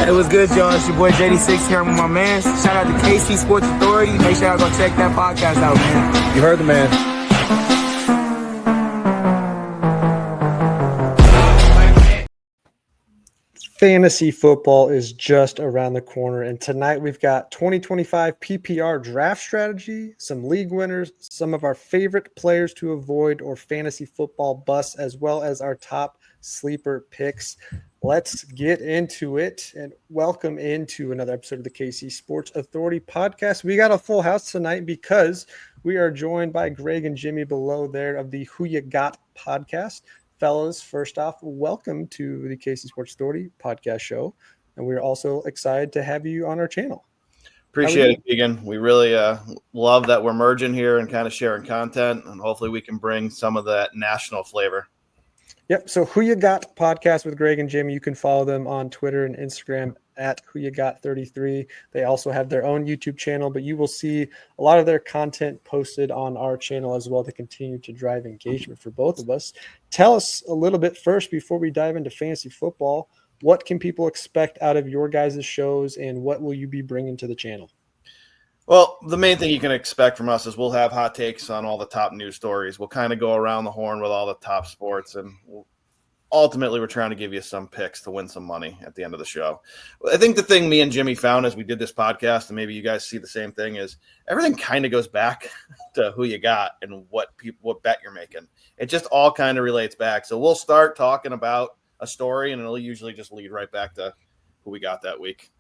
It was good, y'all. It's your boy JD6 here. I'm with my man. Shout out to KC Sports Authority. Make sure y'all go check that podcast out, man. You heard the man. Fantasy football is just around the corner, and tonight we've got 2025 PPR draft strategy, some league winners, some of our favorite players to avoid or fantasy football busts, as well as our top sleeper picks. Let's get into it and welcome into another episode of the KC Sports Authority podcast. We got a full house tonight because we are joined by Greg and Jimmy below there of the Who You Got podcast. Fellas, first off, welcome to the KC Sports Authority podcast show. And we're also excited to have you on our channel. Appreciate it, Keegan. We really love that we're merging here and kind of sharing content, and hopefully we can bring some of that national flavor. Yep. So Who You Got podcast with Greg and Jimmy. You can follow them on Twitter and Instagram at Who You Got 33. They also have their own YouTube channel, but you will see a lot of their content posted on our channel as well to continue to drive engagement for both of us. Tell us a little bit first before we dive into fantasy football. What can people expect out of your guys' shows, and what will you be bringing to the channel? Well, the main thing you can expect from us is we'll have hot takes on all the top news stories. We'll kind of go around the horn with all the top sports, and ultimately we're trying to give you some picks to win some money at the end of the show. I think the thing me and Jimmy found as we did this podcast, and maybe you guys see the same thing, is everything kind of goes back to who you got and what bet you're making. It just all kind of relates back. So we'll start talking about a story, and it'll usually just lead right back to who we got that week.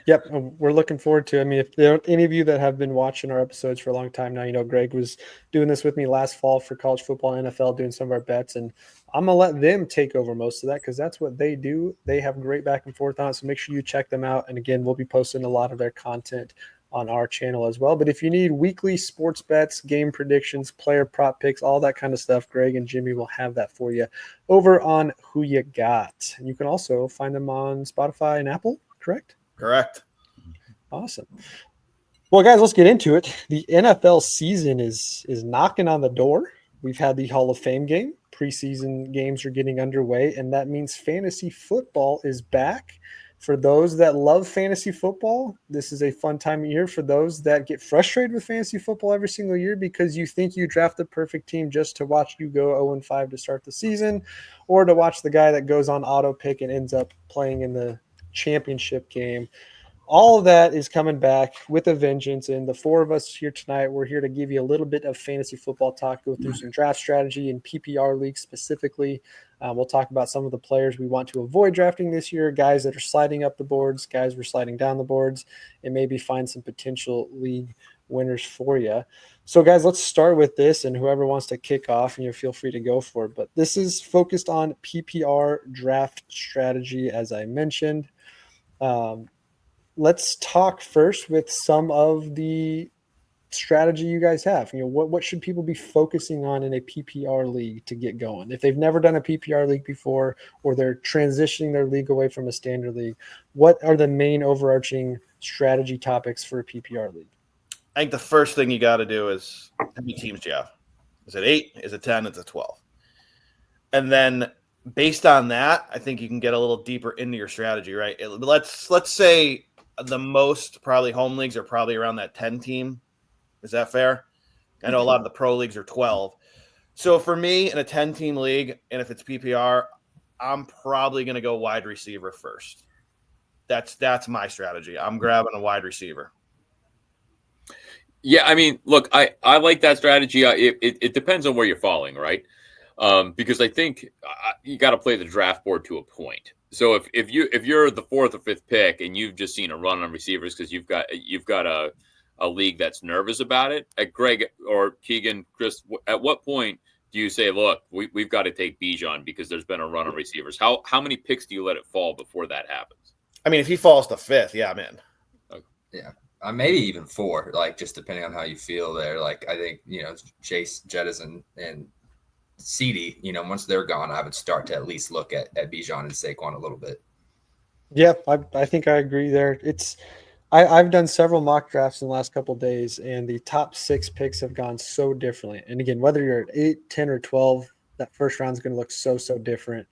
Yep, we're looking forward to it. I mean, if there are any of you that have been watching our episodes for a long time now, you know, Greg was doing this with me last fall for college football and NFL, doing some of our bets, and I'm going to let them take over most of that because that's what they do. They have great back and forth on it, so make sure you check them out. And again, we'll be posting a lot of their content on our channel as well. But if you need weekly sports bets, game predictions, player prop picks, all that kind of stuff, Greg and Jimmy will have that for you over on Who You Got. And you can also find them on Spotify and Apple, correct? Correct. Awesome. Well, guys, let's get into it. The NFL season is knocking on the door. We've had the Hall of Fame game. Preseason games are getting underway, and that means fantasy football is back. For those that love fantasy football, this is a fun time of year. For those that get frustrated with fantasy football every single year because you think you draft the perfect team just to watch you go 0-5 to start the season, or to watch the guy that goes on auto pick and ends up playing in the championship game. All of that is coming back with a vengeance, and the four of us here tonight, we're here to give you a little bit of fantasy football talk, go through some draft strategy and PPR leagues specifically. We'll talk about some of the players we want to avoid drafting this year, guys that are sliding up the boards, guys we're sliding down the boards, and maybe find some potential league winners for you. So, guys, let's start with this, and whoever wants to kick off, and you feel free to go for it. But this is focused on PPR draft strategy, as I mentioned. Let's talk first with some of the strategy you guys have. You know, what should people be focusing on in a PPR league to get going? If they've never done a PPR league before, or they're transitioning their league away from a standard league, what are the main overarching strategy topics for a PPR league? I think the first thing you got to do is how many teams do you have? Is it 8? Is it 10? Is it 12? And then based on that, I think you can get a little deeper into your strategy, right? Let's say the most probably home leagues are probably around that 10 team. Is that fair? I know a lot of the pro leagues are 12. So for me in a 10-team league, and if it's PPR, I'm probably going to go wide receiver first. That's my strategy. I'm grabbing a wide receiver. Yeah, I mean, look, I like that strategy. It depends on where you're falling, right? Because I think you got to play the draft board to a point. So if you're the 4th or 5th pick and you've just seen a run on receivers because you've got a league that's nervous about it, Greg or Keegan, Chris, at what point do you say, look, we've got to take Bijan because there's been a run on receivers? How many picks do you let it fall before that happens? I mean, if he falls to 5th, yeah, I'm in. Okay. Yeah. Maybe even 4, like just depending on how you feel there. Like I think, Chase, Jettis, and CD, once they're gone, I would start to at least look at Bijan and Saquon a little bit. Yeah, I think I agree there. I've done several mock drafts in the last couple of days, and the top 6 picks have gone so differently. And again, whether you're at 8, 10, or 12, that first round is going to look so different.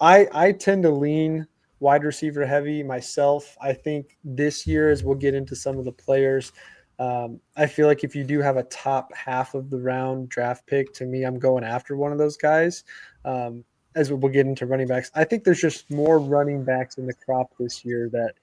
I tend to lean wide receiver heavy myself. I think this year, as we'll get into some of the players, I feel like if you do have a top half of the round draft pick, to me, I'm going after one of those guys. As we'll get into running backs, I think there's just more running backs in the crop this year that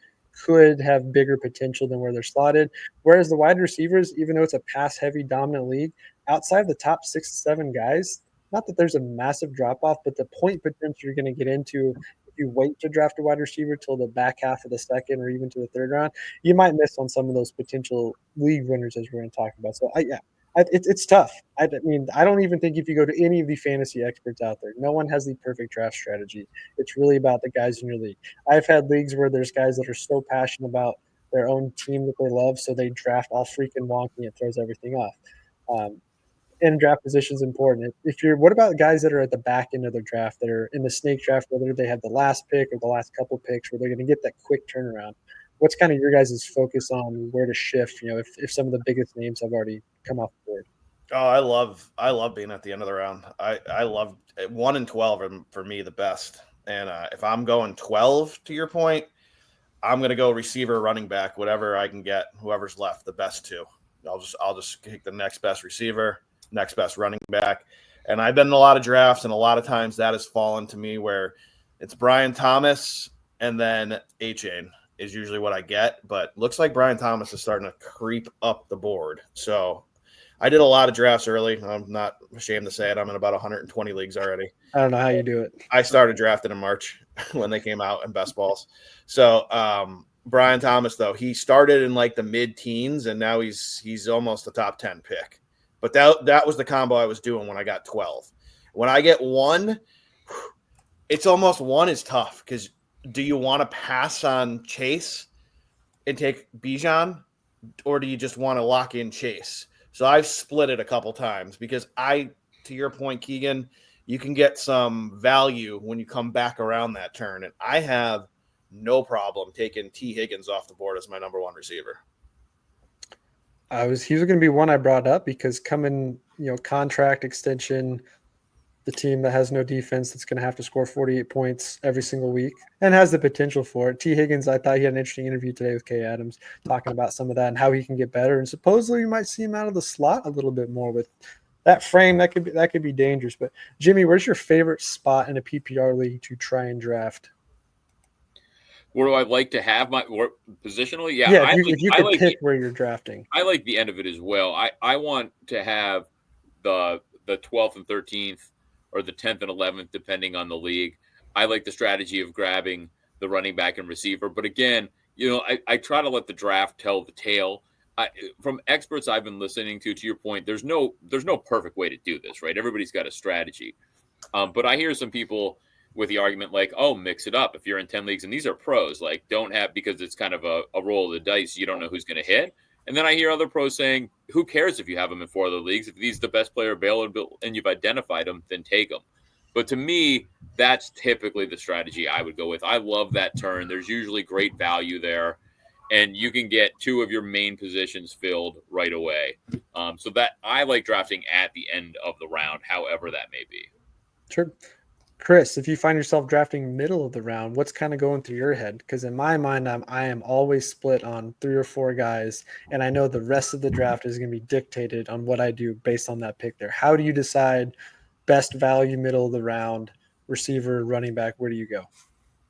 could have bigger potential than where they're slotted. Whereas the wide receivers, even though it's a pass heavy dominant league, outside of the top 6 to 7 guys, not that there's a massive drop off, but the point potential you're going to get into if you wait to draft a wide receiver till the back half of the second or even to the third round, you might miss on some of those potential league winners as we're going to talk about. So it's tough. I mean, I don't even think if you go to any of the fantasy experts out there, no one has the perfect draft strategy. It's really about the guys in your league. I've had leagues where there's guys that are so passionate about their own team that they love, so they draft all freaking wonky and it throws everything off. And draft position is important. What about guys that are at the back end of their draft that are in the snake draft, whether they have the last pick or the last couple picks where they're going to get that quick turnaround? What's kind of your guys' focus on where to shift, if some of the biggest names have already come off the board? Oh, I love being at the end of the round. I love 1 and 12 are for me the best. And if I'm going 12, to your point, I'm going to go receiver, running back, whatever I can get, whoever's left, the best two. I'll just pick the next best receiver, next best running back. And I've been in a lot of drafts, and a lot of times that has fallen to me where it's Brian Thomas and then A-Chain is usually what I get. But looks like Brian Thomas is starting to creep up the board. So I did a lot of drafts early. I'm not ashamed to say it. I'm in about 120 leagues already. I don't know how you do it. I started drafting in March when they came out in best balls. So Brian Thomas, though, he started in like the mid-teens, and now he's almost a top 10 pick. But that was the combo I was doing when I got 12. When I get 1, it's almost 1 is tough because do you want to pass on Chase and take Bijan, or do you just want to lock in Chase? So I've split it a couple times because to your point, Keegan, you can get some value when you come back around that turn. And I have no problem taking T. Higgins off the board as my number 1 receiver. He was going to be one I brought up because coming, contract extension, the team that has no defense that's going to have to score 48 points every single week and has the potential for it. T. Higgins, I thought he had an interesting interview today with Kay Adams talking about some of that and how he can get better. And supposedly you might see him out of the slot a little bit more with that frame. That could be dangerous. But Jimmy, where's your favorite spot in a PPR league to try and draft? Where do I like to have my positionally? Yeah, if you could pick where you're drafting. I like the end of it as well. I want to have the 12th and 13th or the 10th and 11th, depending on the league. I like the strategy of grabbing the running back and receiver. But again, I try to let the draft tell the tale. From experts I've been listening to your point, there's no perfect way to do this, right? Everybody's got a strategy. But I hear some people with the argument like, oh, mix it up. If you're in 10 leagues, and these are pros, like don't have, because it's kind of a roll of the dice. You don't know who's going to hit. And then I hear other pros saying, who cares if you have them in 4 other leagues? If he's the best player available and you've identified him, then take him. But to me, that's typically the strategy I would go with. I love that turn. There's usually great value there. And you can get 2 of your main positions filled right away. So that I like drafting at the end of the round, however that may be. Sure. Chris, if you find yourself drafting middle of the round, what's kind of going through your head? Because in my mind, I am always split on 3 or 4 guys, and I know the rest of the draft is going to be dictated on what I do based on that pick there. How do you decide best value middle of the round, receiver, running back? Where do you go?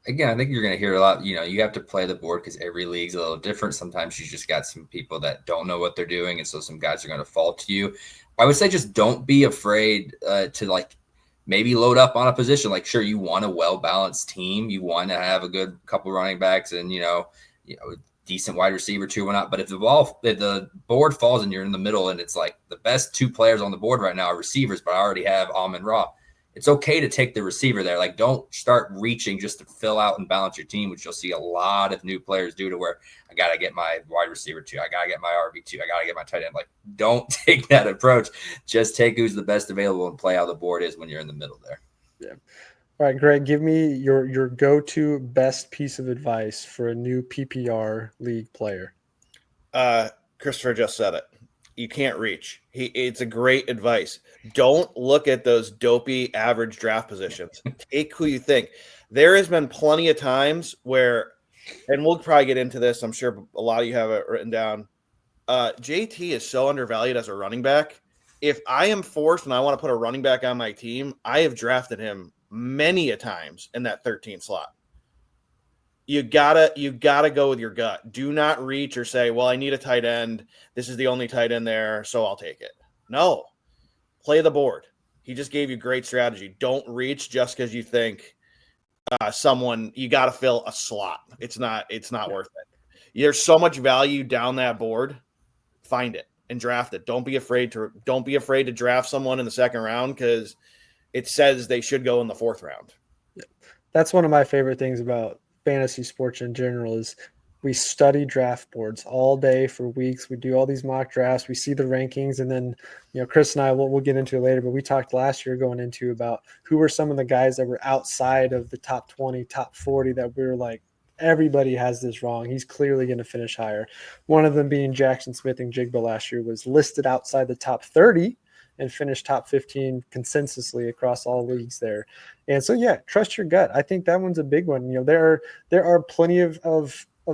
Again, I think you're going to hear a lot. You have to play the board because every league's a little different. Sometimes you just got some people that don't know what they're doing, and so some guys are going to fall to you. I would say just don't be afraid to maybe load up on a position. Like, sure, you want a well-balanced team. You want to have a good couple running backs and, decent wide receiver too or not. But if the board falls and you're in the middle and it's like the best 2 players on the board right now are receivers, but I already have Amon-Ra, it's okay to take the receiver there. Like, don't start reaching just to fill out and balance your team, which you'll see a lot of new players do to where I got to get my wide receiver 2. I got to get my RB2. I got to get my tight end. Like, don't take that approach. Just take who's the best available and play how the board is when you're in the middle there. Yeah. All right, Greg, give me your go-to best piece of advice for a new PPR league player. Christopher just said it. You can't reach. It's a great advice. Don't look at those dopey average draft positions. Take who you think. There has been plenty of times where, and we'll probably get into this, I'm sure a lot of you have it written down. JT is so undervalued as a running back. If I am forced and I want to put a running back on my team, I have drafted him many a times in that 13 slot. You gotta go with your gut. Do not reach or say, well, I need a tight end. This is the only tight end there, so I'll take it. No. Play the board. He just gave you great strategy. Don't reach just because you think someone, you got to fill a slot. It's not worth it. There's so much value down that board. Find it and draft it. Don't be afraid to draft someone in the second round because it says they should go in the fourth round. That's one of my favorite things about fantasy sports in general is we study draft boards all day for weeks. We do all these mock drafts. We see the rankings. And then, Chris and I, we'll get into it later, but we talked last year going into about who were some of the guys that were outside of the top 20, top 40 that we were like, everybody has this wrong. He's clearly going to finish higher. One of them being Jackson Smith and Jigba last year was listed outside the top 30 and finished top 15 consensusly across all leagues there. And so, yeah, trust your gut. I think that one's a big one. There are plenty of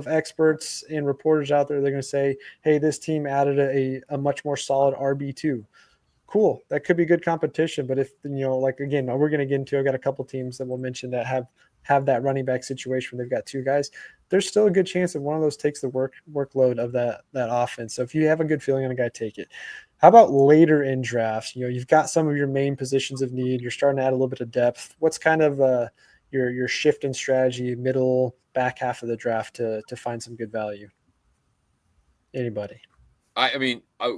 experts and reporters out there. They're going to say, hey, this team added a much more solid RB2. Cool. That could be good competition. But if, again, we're going to get into, I've got a couple teams that we'll mention that have that running back situation where they've got two guys. There's still a good chance that one of those takes the workload of that offense. So if you have a good feeling on a guy, take it. How about later in drafts? You've got some of your main positions of need. You're starting to add a little bit of depth. What's kind of your shift in strategy, middle, back half of the draft to find some good value? Anybody?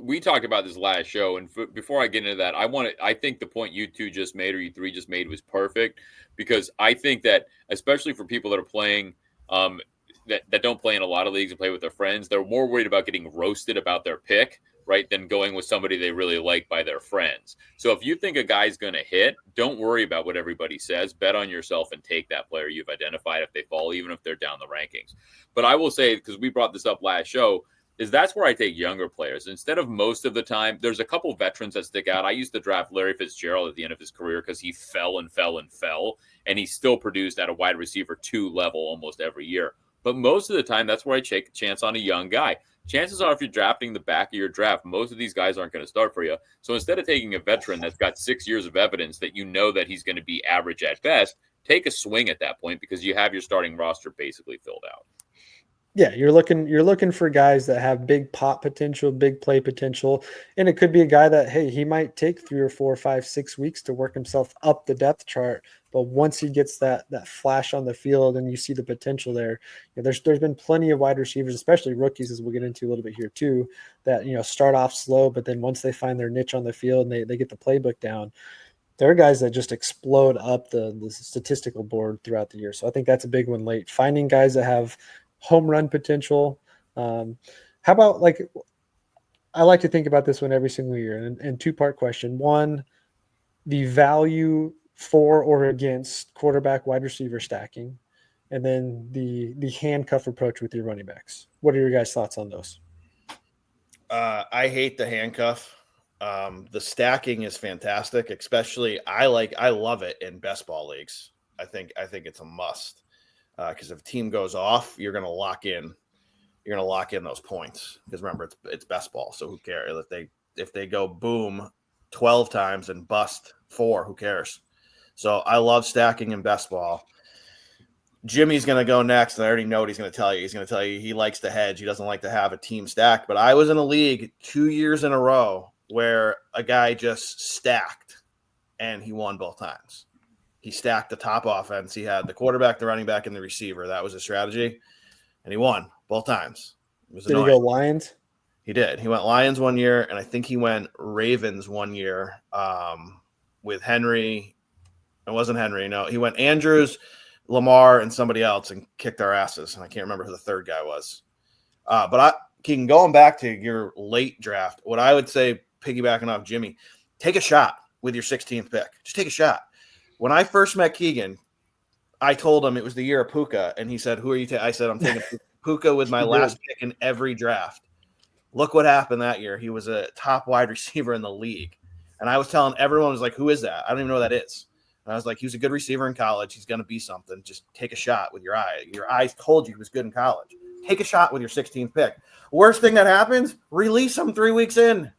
We talked about this last show, and before I get into that, I think the point you two just made, or you three just made, was perfect, because I think that, especially for people that are playing, that don't play in a lot of leagues and play with their friends, they're more worried about getting roasted about their pick, right, than going with somebody they really like by their friends. So if you think a guy's going to hit, don't worry about what everybody says. Bet on yourself and take that player you've identified if they fall, even if they're down the rankings. But I will say, because we brought this up last show, is that's where I take younger players. Instead of most of the time, there's a couple veterans that stick out. I used to draft Larry Fitzgerald at the end of his career because he fell, and he still produced at a wide receiver 2 level almost every year. But most of the time, that's where I take a chance on a young guy. Chances are, if you're drafting the back of your draft, most of these guys aren't going to start for you. So instead of taking a veteran that's got 6 years of evidence that that he's going to be average at best, take a swing at that point because you have your starting roster basically filled out. Yeah, you're looking for guys that have big pop potential, big play potential, and it could be a guy that, hey, he might take 3 or 4 or 5, 6 weeks to work himself up the depth chart, but once he gets that flash on the field and you see the potential there, there's been plenty of wide receivers, especially rookies, as we'll get into a little bit here too, that start off slow, but then once they find their niche on the field and they get the playbook down, there are guys that just explode up the statistical board throughout the year. So I think that's a big one late. Finding guys that have home run potential. How about, I like to think about this one every single year, and 2-part question. One, the value for or against quarterback wide receiver stacking, and then the handcuff approach with your running backs. What are your guys' thoughts on those? I hate the handcuff. The stacking is fantastic, especially I love it in best ball leagues. I think it's a must. Because if a team goes off, you're going to lock in those points. Because remember, it's best ball, so who cares if they go boom 12 times and bust 4? Who cares? So I love stacking in best ball. Jimmy's going to go next, and I already know what he's going to tell you. He's going to tell you he likes to hedge. He doesn't like to have a team stack. But I was in a league 2 years in a row where a guy just stacked, and he won both times. He stacked the top offense. He had the quarterback, the running back, and the receiver. That was his strategy, and he won both times. Did he go Lions? He did. He went Lions one year, and I think he went Ravens one year with Henry. It wasn't Henry. No, he went Andrews, Lamar, and somebody else and kicked our asses, and I can't remember who the third guy was. But Keegan, going back to your late draft, what I would say, piggybacking off Jimmy, take a shot with your 16th pick. Just take a shot. When I first met Keegan, I told him it was the year of Puka, and he said, who are you taking? I said, I'm taking Puka with my last pick in every draft. Look what happened that year. He was a top wide receiver in the league. And I was telling everyone, was like, who is that? I don't even know who that is. And I was like, he was a good receiver in college. He's going to be something. Just take a shot with your eye. Your eyes told you he was good in college. Take a shot with your 16th pick. Worst thing that happens, release him 3 weeks in.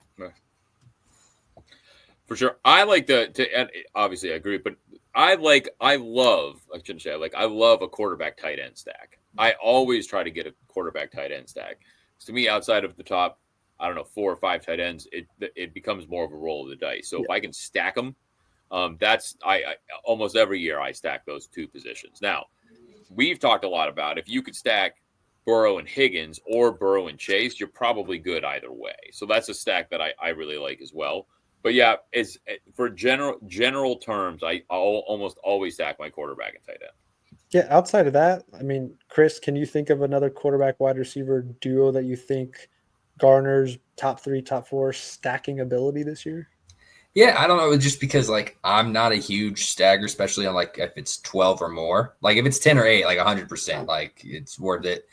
For sure. I like and obviously I agree, but I love a quarterback tight end stack. I always try to get a quarterback tight end stack. To me, outside of the top, I don't know, 4 or 5 tight ends, it becomes more of a roll of the dice. So if I can stack them, that's I almost every year I stack those 2 positions. Now, we've talked a lot about if you could stack Burrow and Higgins or Burrow and Chase, you're probably good either way. So that's a stack that I really like as well. But yeah, it's for general terms, I'll almost always stack my quarterback and tight end. Yeah, outside of that, I mean, Chris, can you think of another quarterback wide receiver duo that you think garners top 3, top 4 stacking ability this year? Yeah, I don't know. Just because like I'm not a huge stagger, especially on like if it's 12 or more. Like if it's 10 or 8, like 100%, like it's worth it.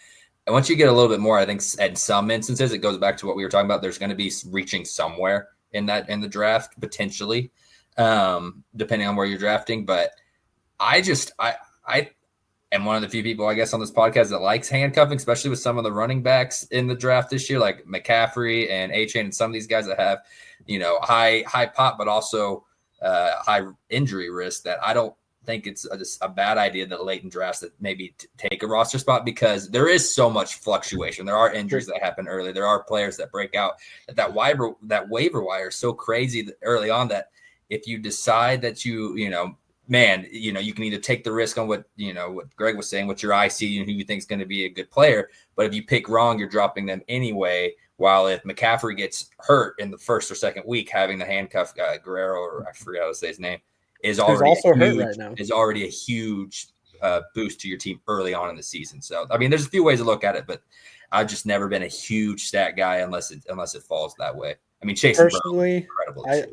And once you get a little bit more, I think in some instances it goes back to what we were talking about. There's going to be reaching somewhere in the draft potentially, depending on where you're drafting. But I am one of the few people, I guess, on this podcast that likes handcuffing, especially with some of the running backs in the draft this year, like McCaffrey and A-Chain and some of these guys that have, high pop, but also high injury risk. That I don't think it's a bad idea that late in drafts that maybe take a roster spot, because there is so much fluctuation. There are injuries that happen early. There are players that break out. That waiver wire is so crazy early on that if you decide that you can either take the risk on what Greg was saying, what your eye see and who you think is going to be a good player. But if you pick wrong, you're dropping them anyway. While if McCaffrey gets hurt in the first or second week, having the handcuff Guerrero, or I forgot how to say his name, is already hurt right now. Is already a huge boost to your team early on in the season. So I mean, there's a few ways to look at it, but I've just never been a huge stat guy unless it falls that way. I mean, Chase personally,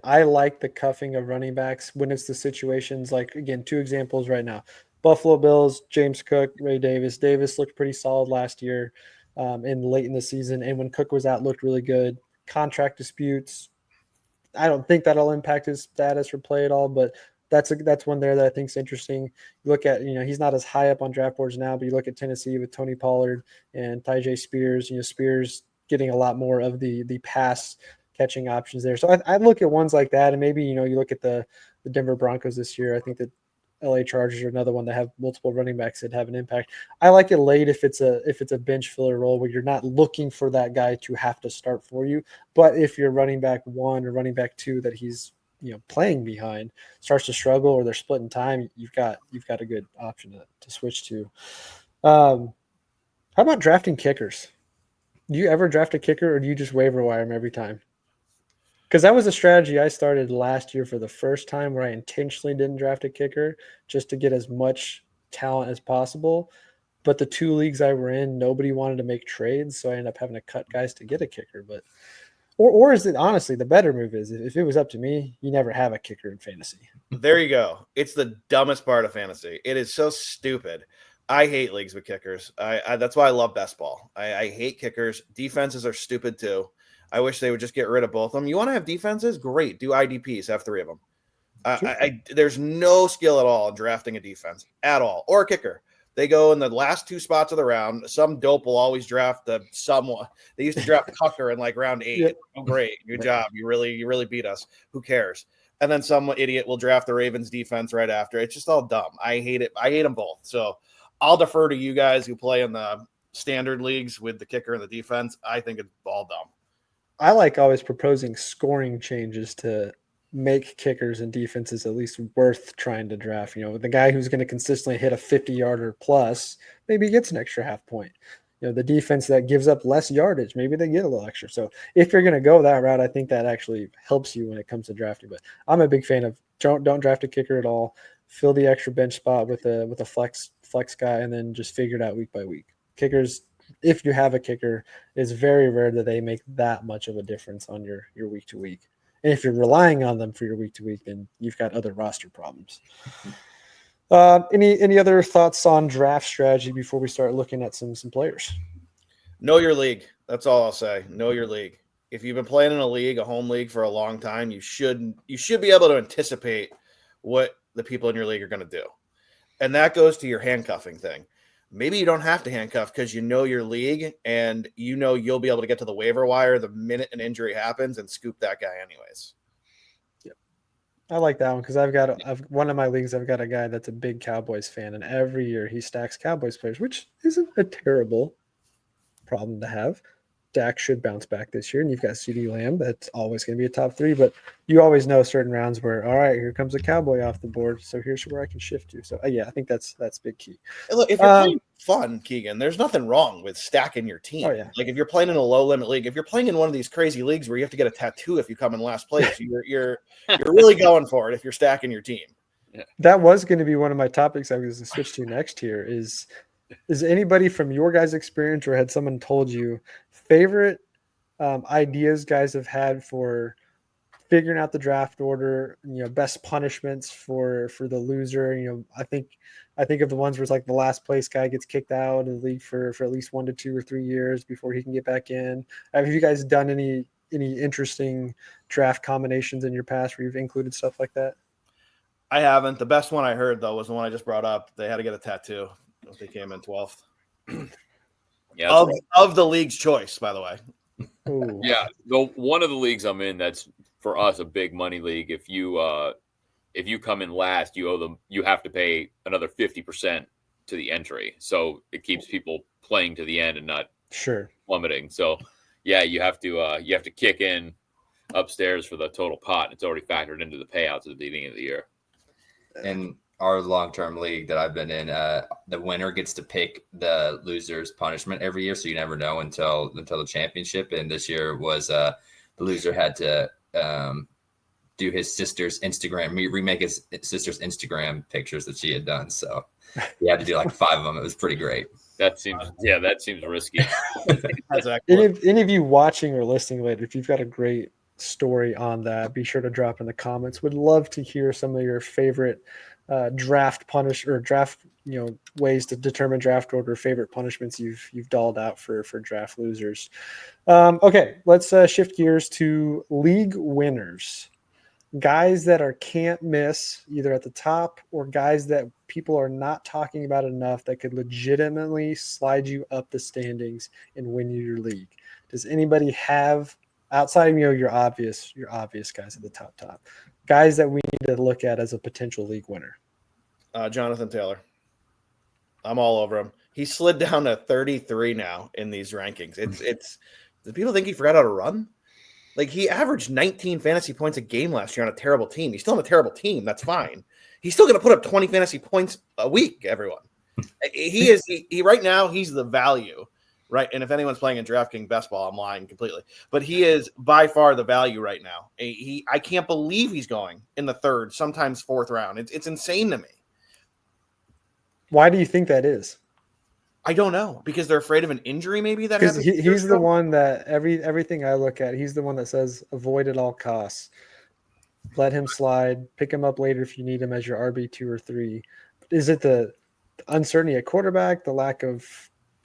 I like the cuffing of running backs when it's the situations like, again, 2 examples right now. Buffalo Bills, James Cook, Ray Davis. Davis looked pretty solid last year and late in the season. And when Cook was out, looked really good. Contract disputes, I don't think that'll impact his status or play at all, but that's one there that I think is interesting. You look at, he's not as high up on draft boards now, but you look at Tennessee with Tony Pollard and Tyjae Spears, Spears getting a lot more of the pass catching options there. So I look at ones like that, and maybe, you look at the Denver Broncos this year. I think that LA Chargers are another one that have multiple running backs that have an impact. I like it late if it's a bench filler role where you're not looking for that guy to have to start for you. But if you're running back 1 or running back 2 that he's playing behind starts to struggle, or they're splitting time, you've got a good option to switch to. How about drafting kickers? Do you ever draft a kicker, or do you just waiver wire them every time? Because that was a strategy I started last year for the first time, where I intentionally didn't draft a kicker just to get as much talent as possible. But the 2 leagues I were in, nobody wanted to make trades, so I ended up having to cut guys to get a kicker. But or is it honestly the better move is if it was up to me, you never have a kicker in fantasy? There you go. It's the dumbest part of fantasy. It is so stupid. I hate leagues with kickers. That's why I love best ball. I hate kickers. Defenses are stupid too. I wish they would just get rid of both of them. You want to have defenses? Great. Do IDPs. Have 3 of them. There's no skill at all in drafting a defense at all, or a kicker. They go in the last 2 spots of the round. Some dope will always draft someone. They used to draft Tucker in like round 8. Yeah. Oh, great. Good job. You really beat us. Who cares? And then some idiot will draft the Ravens defense right after. It's just all dumb. I hate it. I hate them both. So I'll defer to you guys who play in the standard leagues with the kicker and the defense. I think it's all dumb. I like always proposing scoring changes to make kickers and defenses at least worth trying to draft. The guy who's going to consistently hit a 50-yarder plus, maybe he gets an extra half point. The defense that gives up less yardage, maybe they get a little extra. So if you're going to go that route, I think that actually helps you when it comes to drafting. But I'm a big fan of don't draft a kicker at all. Fill the extra bench spot with a flex guy, and then just figure it out week by week. Kickers, if you have a kicker, it's very rare that they make that much of a difference on your week to week. And if you're relying on them for your week to week, then you've got other roster problems. Any other thoughts on draft strategy before we start looking at some players? Know your league. That's all I'll say. Know your league. If you've been playing in a home league for a long time, you should be able to anticipate what the people in your league are going to do. And that goes to your handcuffing thing. Maybe you don't have to handcuff because you know your league and you know you'll be able to get to the waiver wire the minute an injury happens and scoop that guy anyways. I like that one because I've one of my leagues. I've got a guy that's a big Cowboys fan, and every year he stacks Cowboys players, which isn't a terrible problem to have. Dak should bounce back this year, and you've got CeeDee Lamb. That's always going to be a top 3, but you always know certain rounds where, all right, here comes a Cowboy off the board, so here's where I can shift to. So, yeah, I think that's big key. Hey, look, if you're playing fun, Keegan, there's nothing wrong with stacking your team. Oh, yeah. Like if you're playing in a low limit league, if you're playing in one of these crazy leagues where you have to get a tattoo if you come in last place, you're really going for it if you're stacking your team. Yeah. That was going to be one of my topics I was going to switch to next here is anybody from your guys' experience or had someone told you favorite ideas guys have had for figuring out the draft order, best punishments for the loser. I think of the ones where it's like the last place guy gets kicked out of the league for at least 1 to 2 or 3 years before he can get back in. Have you guys done any interesting draft combinations in your past where you've included stuff like that? I haven't. The best one I heard though was the one I just brought up. They had to get a tattoo if they came in 12th. Yeah, of the league's choice, by the way. Ooh. Yeah, one of the leagues I'm in, that's for us a big money league. If you come in last, you have to pay another 50% to the entry. So it keeps people playing to the end and not plummeting. So yeah, you have to kick in upstairs for the total pot. It's already factored into the payouts at the beginning of the year. In our long-term league that I've been in, the winner gets to pick the loser's punishment every year, so you never know until the championship. And this year was the loser had to do his sister's Instagram, remake his sister's Instagram pictures that she had done. So he had to do like 5 of them. It was pretty great. That seems risky. Any of you watching or listening later, if you've got a great story on that, be sure to drop in the comments. Would love to hear some of your favorite draft ways to determine draft order, favorite punishments you've dolled out for draft losers. Okay, let's shift gears to league winners. Guys that are can't miss either at the top or guys that people are not talking about enough that could legitimately slide you up the standings and win you your league. Does anybody have, outside of your obvious guys at the top, guys that we need to look at as a potential league winner? Jonathan Taylor. I'm all over him. He slid down to 33 now in these rankings. It's do people think he forgot how to run? Like, he averaged 19 fantasy points a game last year on a terrible team. He's still on a terrible team. That's fine. He's still going to put up 20 fantasy points a week, everyone. He right now, he's the value, right? And if anyone's playing in DraftKings best ball, I'm lying completely. But he is by far the value right now. I can't believe he's going in the 3rd, sometimes 4th round. It's insane to me. Why do you think that is? I don't know, because they're afraid of an injury. Maybe that because happens. He's the one that everything I look at, he's the one that says avoid at all costs. Let him slide. Pick him up later if you need him as your RB2 or 3. Is it the uncertainty at quarterback, the lack of?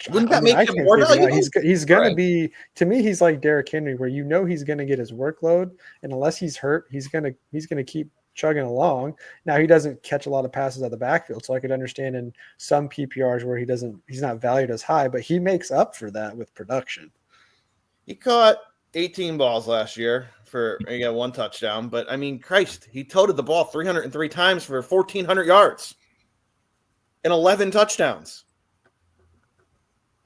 Wouldn't that make him more valuable? He's going to be, to me, he's like Derrick Henry, where he's going to get his workload, and unless he's hurt, he's going to keep chugging along. Now, he doesn't catch a lot of passes out of the backfield, so I could understand in some PPRs where he's not valued as high, but he makes up for that with production. He caught 18 balls last year he got 1 touchdown, but I mean, Christ, he toted the ball 303 times for 1,400 yards and 11 touchdowns.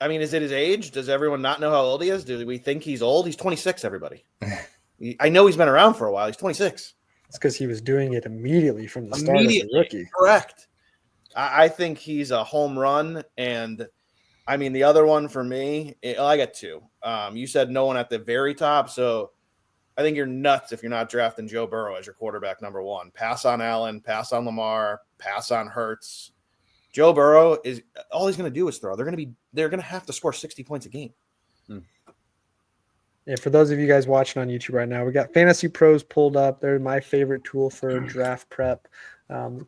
I mean, is it his age? Does everyone not know how old he is? Do we think he's old? He's 26, everybody. I know he's been around for a while. He's 26. It's because he was doing it immediately from the start as a rookie. Correct. I think he's a home run. And, I mean, the other one for me, I got 2. You said no one at the very top, so I think you're nuts if you're not drafting Joe Burrow as your quarterback number 1. Pass on Allen, pass on Lamar, pass on Hurts. Joe Burrow is all he's going to do is throw. They're going to have to score 60 points a game. Yeah, for those of you guys watching on YouTube right now, we got Fantasy Pros pulled up. They're my favorite tool for draft prep.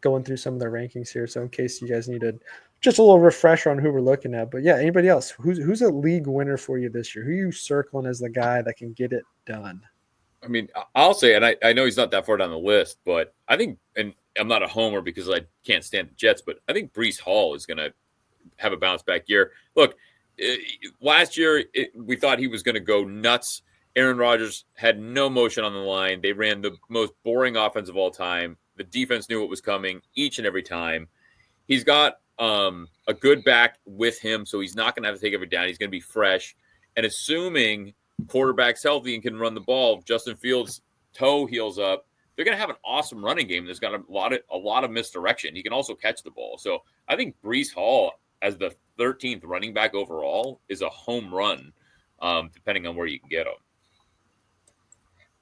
Going through some of their rankings here, so in case you guys needed just a little refresher on who we're looking at. But yeah, anybody else who's a league winner for you this year? Who are you circling as the guy that can get it done? I mean, I'll say, and I know he's not that far down the list, but I think, and I'm not a homer because I can't stand the Jets, but I think Breece Hall is going to have a bounce back year. Look, last year we thought he was going to go nuts. Aaron Rodgers had no motion on the line. They ran the most boring offense of all time. The defense knew what was coming each and every time. He's got a good back with him, so he's not going to have to take every down. He's going to be fresh. And assuming quarterback's healthy and can run the ball, Justin Fields' toe heals up, they're going to have an awesome running game that's got a lot of misdirection. He can also catch the ball. So I think Breece Hall, as the 13th running back overall, is a home run, depending on where you can get him.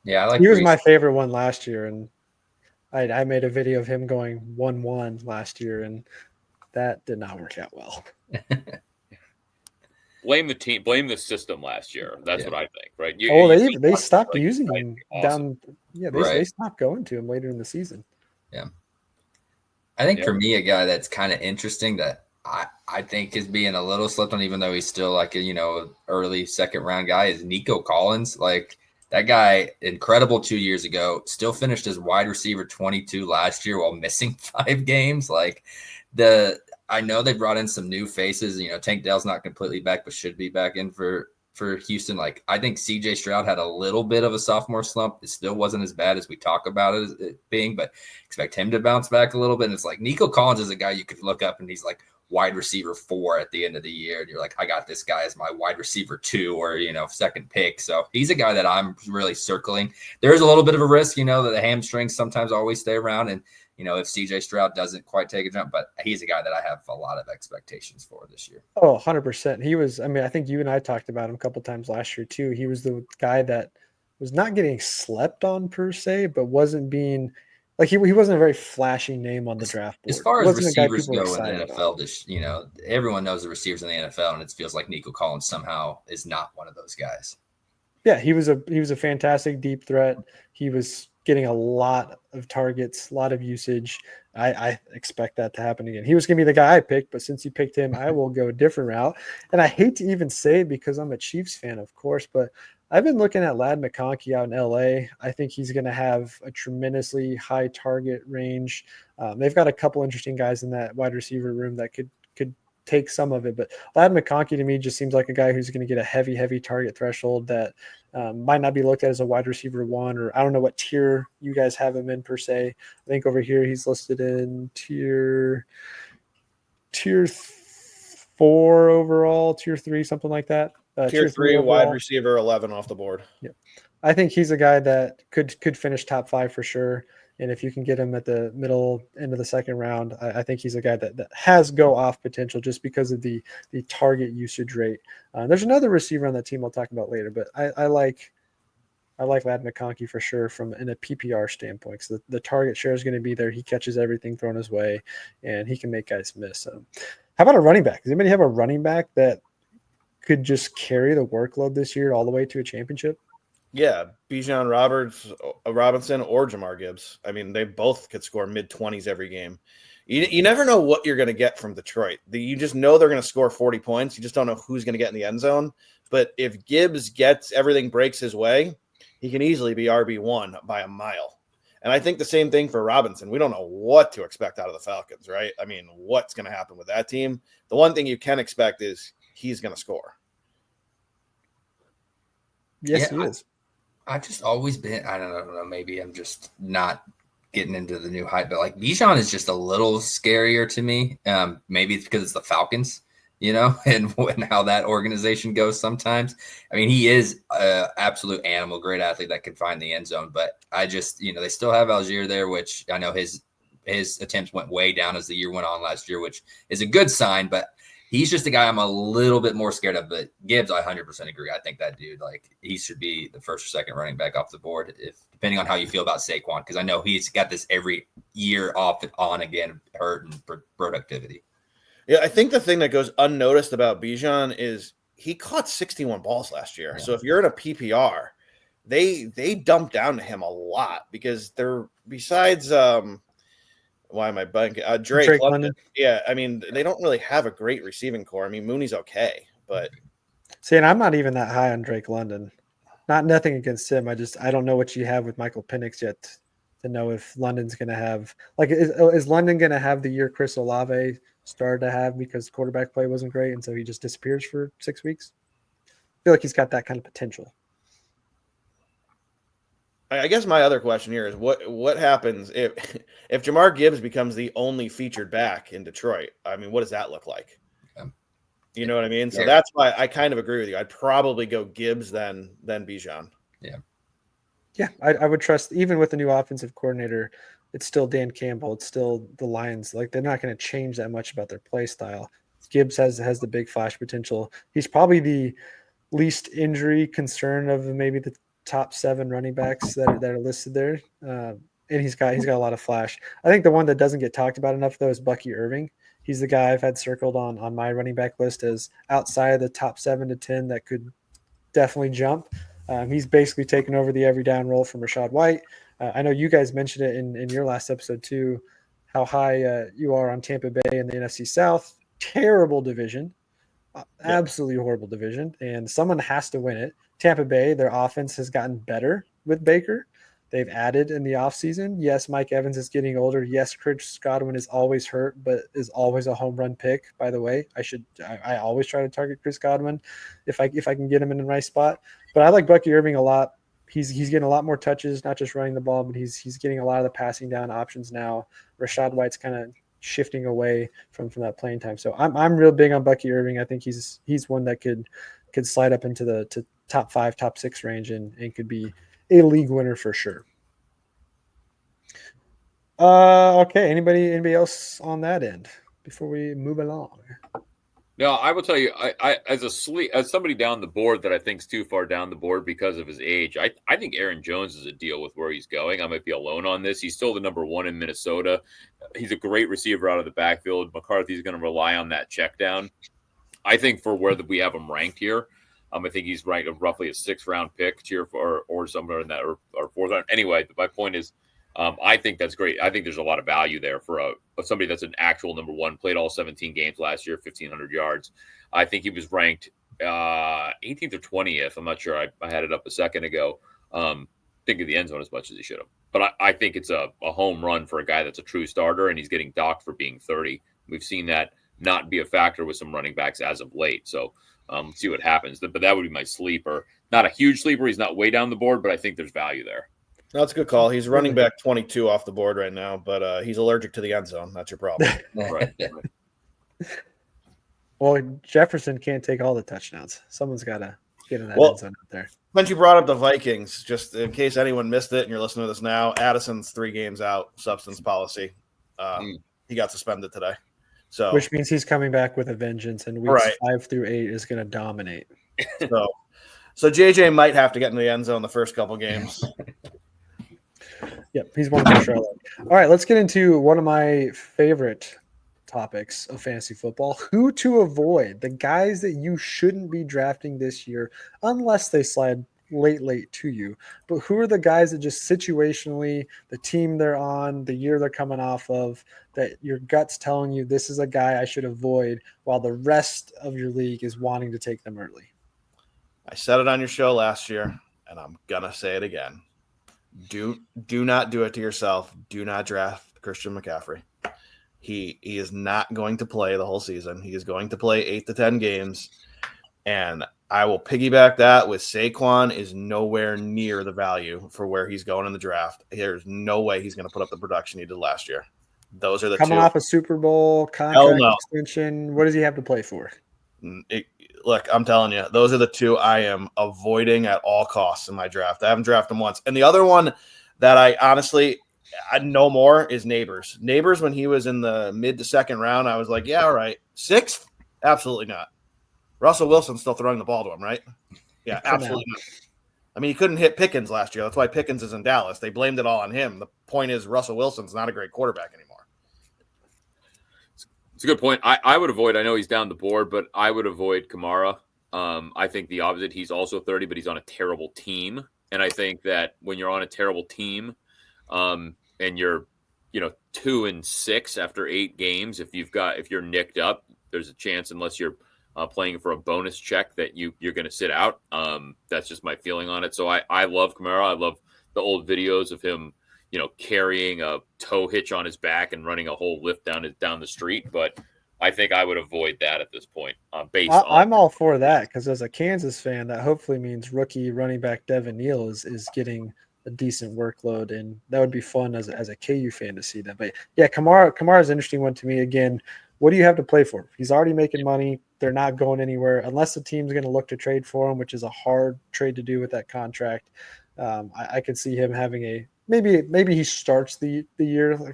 Yeah, I like he was Breece. my favorite one last year, and I made a video of him going 1-1 last year, and that did not work out well. Blame the team, blame the system last year. That's what I think, right? They stopped using him awesome. down. Yeah, they stopped going to him later in the season. Yeah. I think for me, a guy that's kind of interesting that I think is being a little slept on, even though he's still like a early second round guy, is Nico Collins. Like that guy, incredible 2 years ago, still finished as wide receiver 22 last year while missing 5 games. Like I know they brought in some new faces. Tank Dell's not completely back, but should be back in for Houston. Like I think CJ Stroud had a little bit of a sophomore slump. It still wasn't as bad as we talk about it being, but expect him to bounce back a little bit. And it's like Nico Collins is a guy you could look up and he's like wide receiver 4 at the end of the year. And you're like, I got this guy as my wide receiver 2 or, second pick. So he's a guy that I'm really circling. There is a little bit of a risk, that the hamstrings sometimes always stay around. And, if CJ Stroud doesn't quite take a jump, but he's a guy that I have a lot of expectations for this year. Oh, 100%. He was, I think you and I talked about him a couple times last year too. He was the guy that was not getting slept on per se, but wasn't being like, he wasn't a very flashy name on the draft board. As far as receivers go in the NFL, everyone knows the receivers in the NFL, and it feels like Nico Collins somehow is not one of those guys. Yeah, he was a fantastic deep threat. He was getting a lot of targets, a lot of usage. I expect that to happen again. He was going to be the guy I picked, but since you picked him, I will go a different route. And I hate to even say it because I'm a Chiefs fan, of course, but I've been looking at Ladd McConkey out in LA. I think he's going to have a tremendously high target range. They've got a couple interesting guys in that wide receiver room that could take some of it, but Ladd McConkey to me just seems like a guy who's going to get a heavy target threshold that might not be looked at as a wide receiver 1, or I don't know what tier you guys have him in per se. I think over here he's listed in tier 4 overall, tier 3, something like that. Tier 3 wide receiver 11 off the board. Yeah, I think he's a guy that could finish top 5 for sure. And if you can get him at the middle end of the second round, I think he's a guy that has go off potential just because of the target usage rate. There's another receiver on that team I'll talk about later, but I like Ladd McConkey for sure in a PPR standpoint. So the target share is going to be there. He catches everything thrown his way, and he can make guys miss. How about a running back? Does anybody have a running back that could just carry the workload this year all the way to a championship? Yeah, Bijan Robinson or Jamar Gibbs. I mean, they both could score mid-20s every game. You never know what you're going to get from Detroit. You just know they're going to score 40 points. You just don't know who's going to get in the end zone. But if Gibbs breaks his way, he can easily be RB1 by a mile. And I think the same thing for Robinson. We don't know what to expect out of the Falcons, right? I mean, what's going to happen with that team? The one thing you can expect is he's going to score. Yes, he is. I've just always been, I don't know, maybe I'm just not getting into the new hype, but like Bijan is just a little scarier to me. Maybe it's because it's the Falcons, and how that organization goes sometimes. I mean, he is an absolute animal, great athlete that can find the end zone, but I just, they still have Algier there, which I know his attempts went way down as the year went on last year, which is a good sign, but he's just a guy I'm a little bit more scared of. But Gibbs, I 100% agree. I think that dude, he should be the first or second running back off the board, depending on how you feel about Saquon, because I know he's got this every year off and on again, hurt and productivity. Yeah, I think the thing that goes unnoticed about Bijan is he caught 61 balls last year. Yeah. So if you're in a PPR, they dump down to him a lot because they're besides why am I blanking? Drake London. Yeah, I mean, they don't really have a great receiving core. I mean, Mooney's okay, but see, and I'm not even that high on Drake London. Nothing against him. I don't know what you have with Michael Penix yet to know if London's going to have is London going to have the year Chris Olave started to have because quarterback play wasn't great and so he just disappears for 6 weeks. I feel like he's got that kind of potential. I guess my other question here is what happens if Jamar Gibbs becomes the only featured back in Detroit? I mean, what does that look like? You know what I mean? So that's why I kind of agree with you. I'd probably go Gibbs then Bijan. Yeah, I would trust, even with the new offensive coordinator, it's still Dan Campbell. It's still the Lions. Like, they're not going to change that much about their play style. Gibbs has the big flash potential. He's probably the least injury concern of maybe the top 7 running backs that are listed there. And he's got a lot of flash. I think the one that doesn't get talked about enough, though, is Bucky Irving. He's the guy I've had circled on my running back list as outside of the top 7 to 10 that could definitely jump. He's basically taken over the every down role from Rachaad White. I know you guys mentioned it in your last episode too, how high you are on Tampa Bay in the NFC South. Terrible division, absolutely horrible division, and someone has to win it. Tampa Bay, their offense has gotten better with Baker. They've added in the offseason. Yes, Mike Evans is getting older. Yes, Chris Godwin is always hurt, but is always a home run pick, by the way. I always try to target Chris Godwin if I can get him in the right spot. But I like Bucky Irving a lot. He's getting a lot more touches, not just running the ball, but he's getting a lot of the passing down options now. Rachaad White's kind of shifting away from that playing time. So I'm real big on Bucky Irving. I think he's one that could slide up into the top 5, top 6 range and could be a league winner for sure. Okay. Anybody else on that end before we move along? No, I will tell you, I as somebody down the board that I think is too far down the board because of his age, I think Aaron Jones is a deal with where he's going. I might be alone on this. He's still the number 1 in Minnesota. He's a great receiver out of the backfield. McCarthy's going to rely on that check down. I think for where we have him ranked here, I think he's ranked roughly a 6th round pick here or somewhere in that or 4th round. Anyway, my point is, I think that's great. I think there's a lot of value there for somebody that's an actual number 1, played all 17 games last year, 1,500 yards. I think he was ranked 18th or 20th. I'm not sure. I had it up a second ago. Think of the end zone as much as he should have. But I think it's a home run for a guy that's a true starter, and he's getting docked for being 30. We've seen that not be a factor with some running backs as of late. So see what happens. But that would be my sleeper. Not a huge sleeper. He's not way down the board, but I think there's value there. That's a good call. He's running back 22 off the board right now, but he's allergic to the end zone. That's your problem. Right. Well, Jefferson can't take all the touchdowns. Someone's got to get in that end zone out there. Since you brought up the Vikings, just in case anyone missed it and you're listening to this now, Addison's 3 games out, substance policy. He got suspended today. So, which means he's coming back with a vengeance, and weeks 5 through 8 is going to dominate. So JJ might have to get in the end zone the first couple games. Yep, he's one for Charlotte. All right, let's get into one of my favorite topics of fantasy football: who to avoid, the guys that you shouldn't be drafting this year unless they slide late to you. But who are the guys that just situationally, the team they're on, the year they're coming off of, that your gut's telling you this is a guy I should avoid, while the rest of your league is wanting to take them early? I said it on your show last year, and I'm gonna say it again. Do not do it to yourself. Do not draft Christian McCaffrey. He is not going to play the whole season. He is going to play 8 to 10 games, and I will piggyback that with Saquon is nowhere near the value for where he's going in the draft. There's no way he's going to put up the production he did last year. Those are the coming two. Off a Super Bowl contract extension. What does he have to play for? Look, I'm telling you, those are the 2 I am avoiding at all costs in my draft. I haven't drafted him once. And the other one that I honestly know more is Neighbors. Neighbors, when he was in the mid to second round, I was like, yeah, all right. 6th? Absolutely not. Russell Wilson's still throwing the ball to him, right? Yeah, absolutely not. I mean, he couldn't hit Pickens last year. That's why Pickens is in Dallas. They blamed it all on him. The point is Russell Wilson's not a great quarterback anymore. It's a good point. I would avoid, I know he's down the board, but I would avoid Kamara. I think the opposite. He's also 30, but he's on a terrible team. And I think that when you're on a terrible team and you're, 2-6 after 8 games, if you're nicked up, there's a chance, unless you're playing for a bonus check, that you're going to sit out. That's just my feeling on it. So I love Kamara. I love the old videos of him, carrying a tow hitch on his back and running a whole lift down the street. But I think I would avoid that at this point. I'm all for that because as a Kansas fan, that hopefully means rookie running back Devin Neal is getting a decent workload, and that would be fun as a KU fan to see that. But yeah, Kamara is an interesting one to me. Again, what do you have to play for? He's already making money. They're not going anywhere unless the team's going to look to trade for him, which is a hard trade to do with that contract. I could see him having a maybe he starts the year I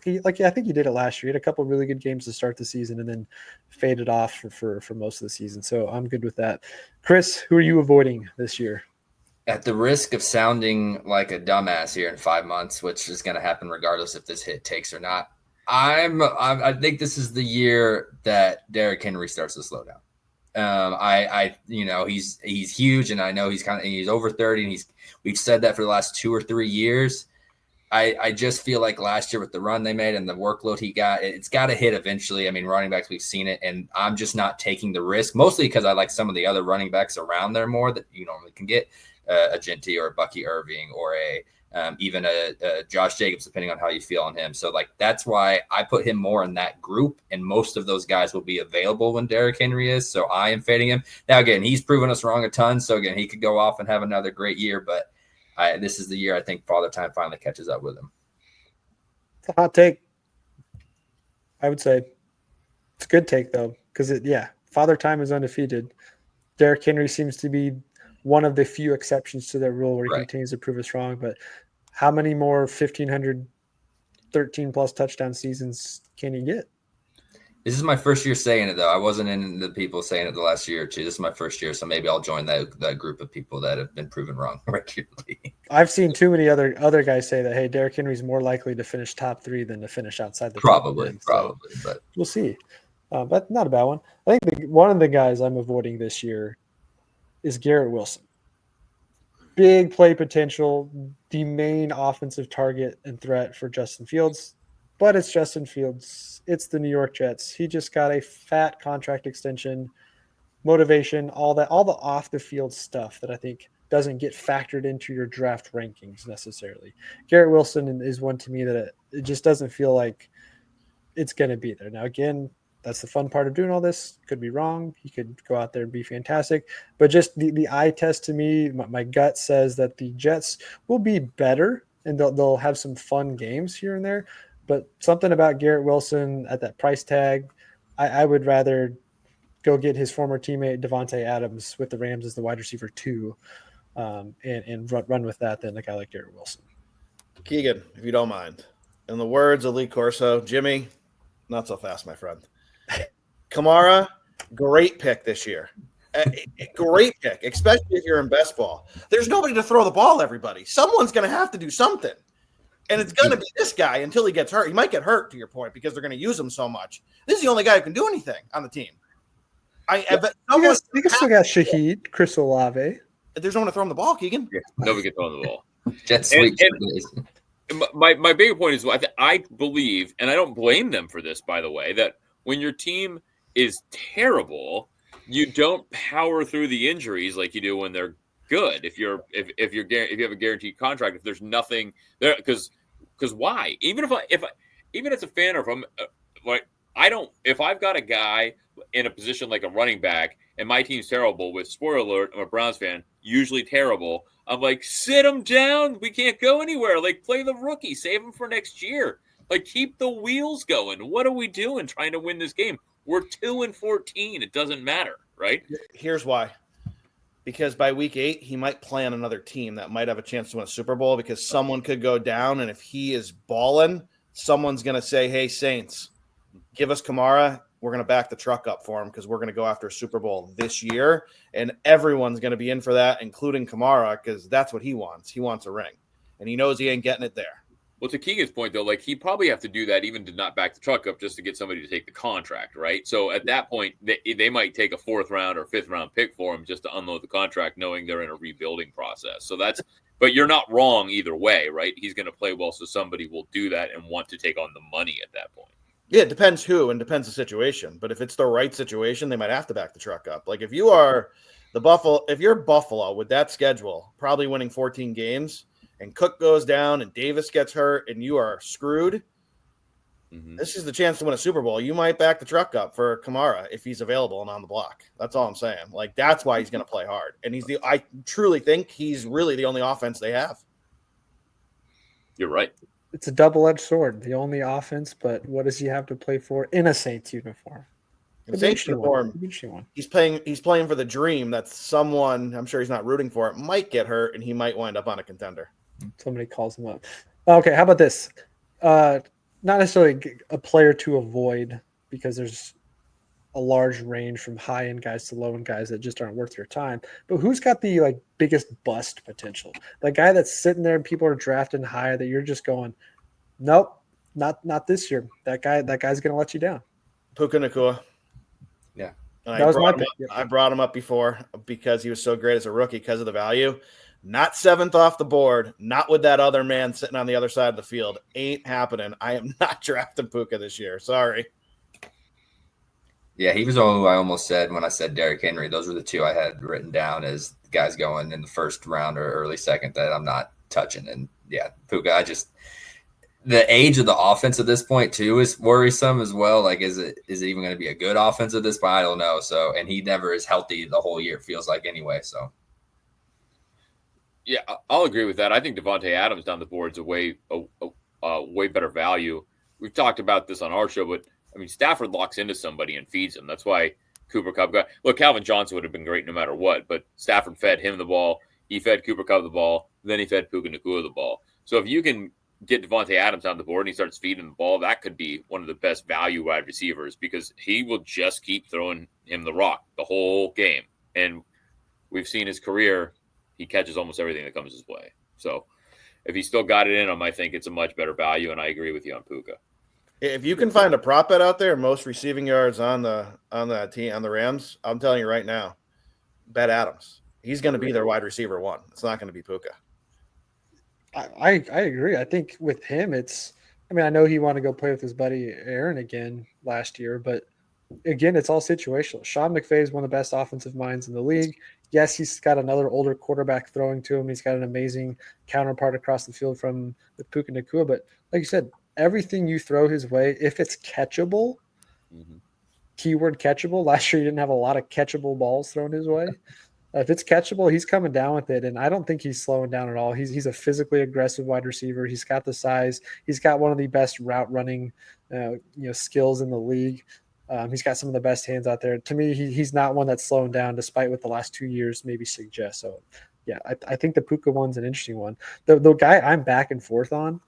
think he did it last year. He had a couple of really good games to start the season and then faded off for most of the season. So I'm good with that. Chris, who are you avoiding this year? At the risk of sounding like a dumbass here in 5 months, which is going to happen regardless if this hit takes or not, I think this is the year that Derrick Henry starts to slow down. He's huge, and I know he's over 30, and we've said that for the last 2 or 3 years. I just feel like last year with the run they made and the workload he got, it's got to hit eventually. I mean, running backs, we've seen it, and I'm just not taking the risk, mostly because I like some of the other running backs around there more that you normally can get, a Genty or a Bucky Irving or even a Josh Jacobs, depending on how you feel on him. So that's why I put him more in that group, and most of those guys will be available when Derrick Henry is. So I am fading him. Now, again, he's proven us wrong a ton. So again, he could go off and have another great year, but this is the year I think Father Time finally catches up with him. It's a hot take. I would say it's a good take though, because Father Time is undefeated. Derrick Henry seems to be one of the few exceptions to that rule where he continues to prove us wrong. But how many more 1,500, 13-plus touchdown seasons can he get? This is my first year saying it, though. I wasn't in the people saying it the last year or two. This is my first year, so maybe I'll join that group of people that have been proven wrong regularly. I've seen too many other guys say that, hey, Derrick Henry's more likely to finish top 3 than to finish outside the probably, top 10. But we'll see. But not a bad one. I think one of the guys I'm avoiding this year is Garrett Wilson. Big play potential, the main offensive target and threat for Justin Fields, but it's Justin Fields. It's the New York Jets. He just got a fat contract extension, motivation, all the off the field stuff that I think doesn't get factored into your draft rankings necessarily. Garrett Wilson is one to me that it just doesn't feel like it's going to be there. Now, again, that's the fun part of doing all this. Could be wrong. He could go out there and be fantastic. But just the eye test to me, my gut says that the Jets will be better and they'll have some fun games here and there. But something about Garrett Wilson at that price tag, I would rather go get his former teammate Devontae Adams with the Rams as the wide receiver 2 and run with that than a guy like Garrett Wilson. Keegan, if you don't mind, in the words of Lee Corso, Jimmy, not so fast, my friend. Kamara, great pick this year. Great pick, especially if you're in best ball. There's nobody to throw the ball, everybody. Someone's going to have to do something. And it's going to be this guy until he gets hurt. He might get hurt, to your point, because they're going to use him so much. This is the only guy who can do anything on the team. I bet you still got Shaheed, Chris Olave. There's no one to throw him the ball, Keegan. Yeah, nobody can throw him the ball. Jet sweep. My bigger point is I believe, and I don't blame them for this, by the way, that when your team is terrible, you don't power through the injuries like you do when they're good. If you have a guaranteed contract, if there's nothing there, because why? Even as a fan, or if I've got a guy in a position like a running back and my team's terrible, with spoiler alert, I'm a Browns fan, usually terrible. I'm like, sit him down. We can't go anywhere. Like, play the rookie, save him for next year. Like, keep the wheels going. What are we doing trying to win this game? We're 2-14. It doesn't matter, right? Here's why. Because by week 8, he might play on another team that might have a chance to win a Super Bowl, because someone could go down, and if he is balling, someone's going to say, hey, Saints, give us Kamara. We're going to back the truck up for him because we're going to go after a Super Bowl this year, and everyone's going to be in for that, including Kamara, because that's what he wants. He wants a ring, and he knows he ain't getting it there. Well, to Keegan's point, though, like, he'd probably have to do that even to not back the truck up just to get somebody to take the contract, right? So at that point, they might take a 4th round or 5th round pick for him just to unload the contract, knowing they're in a rebuilding process. So but you're not wrong either way, right? He's going to play well, so somebody will do that and want to take on the money at that point. Yeah, it depends who and depends the situation. But if it's the right situation, they might have to back the truck up. Like, if you are if you're Buffalo with that schedule, probably winning 14 games, and Cook goes down and Davis gets hurt and you are screwed, this is the chance to win a Super Bowl. You might back the truck up for Kamara if he's available and on the block. That's all I'm saying. Like, that's why he's going to play hard. And I truly think he's really the only offense they have. You're right. It's a double-edged sword. The only offense, but what does he have to play for in a Saints uniform? In Saints uniform, he's playing for the dream that someone, I'm sure he's not rooting for it, might get hurt and he might wind up on a contender. Somebody calls him up. Okay, how about this? Not necessarily a player to avoid because there's a large range from high-end guys to low-end guys that just aren't worth your time. But who's got the biggest bust potential? The guy that's sitting there and people are drafting high that you're just going, nope, not this year. That guy's going to let you down. Puka Nacua. Yeah. I brought him up before because he was so great as a rookie because of the value. Not 7th off the board, not with that other man sitting on the other side of the field. Ain't happening. I am not drafting Puka this year. Sorry. Yeah, he was all who I almost said when I said Derrick Henry. Those were the two I had written down as guys going in the first round or early second that I'm not touching. And yeah, Puka, the age of the offense at this point too is worrisome as well. Like, is it even going to be a good offense at this point? I don't know. So, and he never is healthy the whole year, it feels like anyway. So, yeah, I'll agree with that. I think Devontae Adams down the board is a way better value. We've talked about this on our show, but I mean, Stafford locks into somebody and feeds him. That's why Cooper Kupp got – look, Calvin Johnson would have been great no matter what, but Stafford fed him the ball. He fed Cooper Kupp the ball. Then he fed Puka Nacua the ball. So if you can get Devontae Adams on the board and he starts feeding the ball, that could be one of the best value wide receivers because he will just keep throwing him the rock the whole game. And we've seen his career, he catches almost everything that comes his way. So if he's still got it in him, I think it's a much better value, and I agree with you on Puka. If you can find a prop bet out there, most receiving yards on the Rams, I'm telling you right now, bet Adams. He's going to be their wide receiver one. It's not going to be Puka. I agree. I think with him, I know he wanted to go play with his buddy Aaron again last year, but again, it's all situational. Sean McVay is one of the best offensive minds in the league. Yes, he's got another older quarterback throwing to him. He's got an amazing counterpart across the field with Puka Nacua. But like you said, everything you throw his way, if it's catchable, keyword catchable. Last year, you didn't have a lot of catchable balls thrown his way. If it's catchable, he's coming down with it, and I don't think he's slowing down at all. He's a physically aggressive wide receiver. He's got the size. He's got one of the best route running, skills in the league. He's got some of the best hands out there. To me, he's not one that's slowing down, despite what the last 2 years maybe suggest. So, yeah, I think the Puka one's an interesting one. The guy I'm back and forth on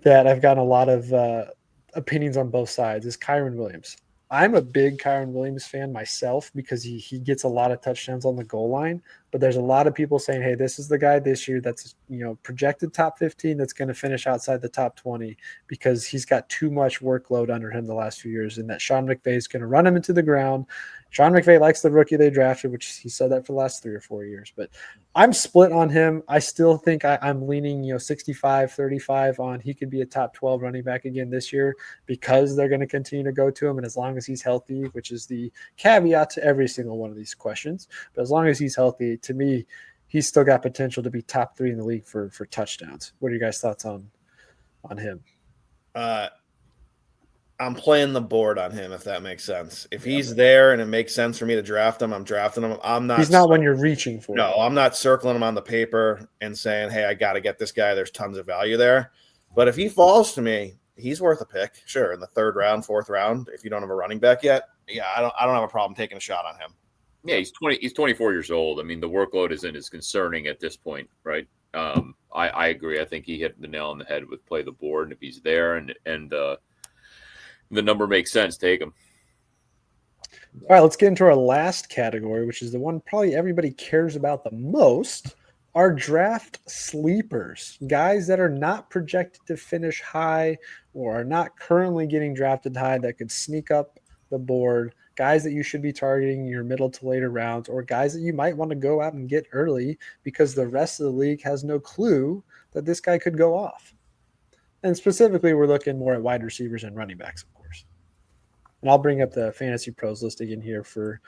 that I've gotten a lot of opinions on both sides is Kyren Williams. I'm a big Kyren Williams fan myself because he gets a lot of touchdowns on the goal line. But there's a lot of people saying, hey, this is the guy this year that's projected top 15 that's going to finish outside the top 20 because he's got too much workload under him the last few years, and that Sean McVay is going to run him into the ground. Sean McVay likes the rookie they drafted, which he said that for the last 3 or 4 years. But I'm split on him. I still think I'm leaning 65-35 on he could be a top 12 running back again this year because they're going to continue to go to him. And as long as he's healthy, which is the caveat to every single one of these questions, but as long as he's healthy, to me, he's still got potential to be top 3 in the league for touchdowns. What are your guys' thoughts on him? I'm playing the board on him, if that makes sense. If he's there and it makes sense for me to draft him, I'm drafting him. He's not one you're reaching for. No, I'm not circling him on the paper and saying, hey, I got to get this guy. There's tons of value there. But if he falls to me, he's worth a pick. Sure, in the 3rd round, 4th round, if you don't have a running back yet. Yeah, I don't have a problem taking a shot on him. Yeah, he's 24 years old. I mean, the workload isn't as concerning at this point, right? I agree. I think he hit the nail on the head with play the board, and if he's there and the number makes sense, take him. All right, let's get into our last category, which is the one probably everybody cares about the most, our draft sleepers, guys that are not projected to finish high or are not currently getting drafted high that could sneak up the board, guys that you should be targeting your middle to later rounds, or guys that you might want to go out and get early because the rest of the league has no clue that this guy could go off. And specifically, we're looking more at wide receivers and running backs, of course. And I'll bring up the Fantasy Pros list again here for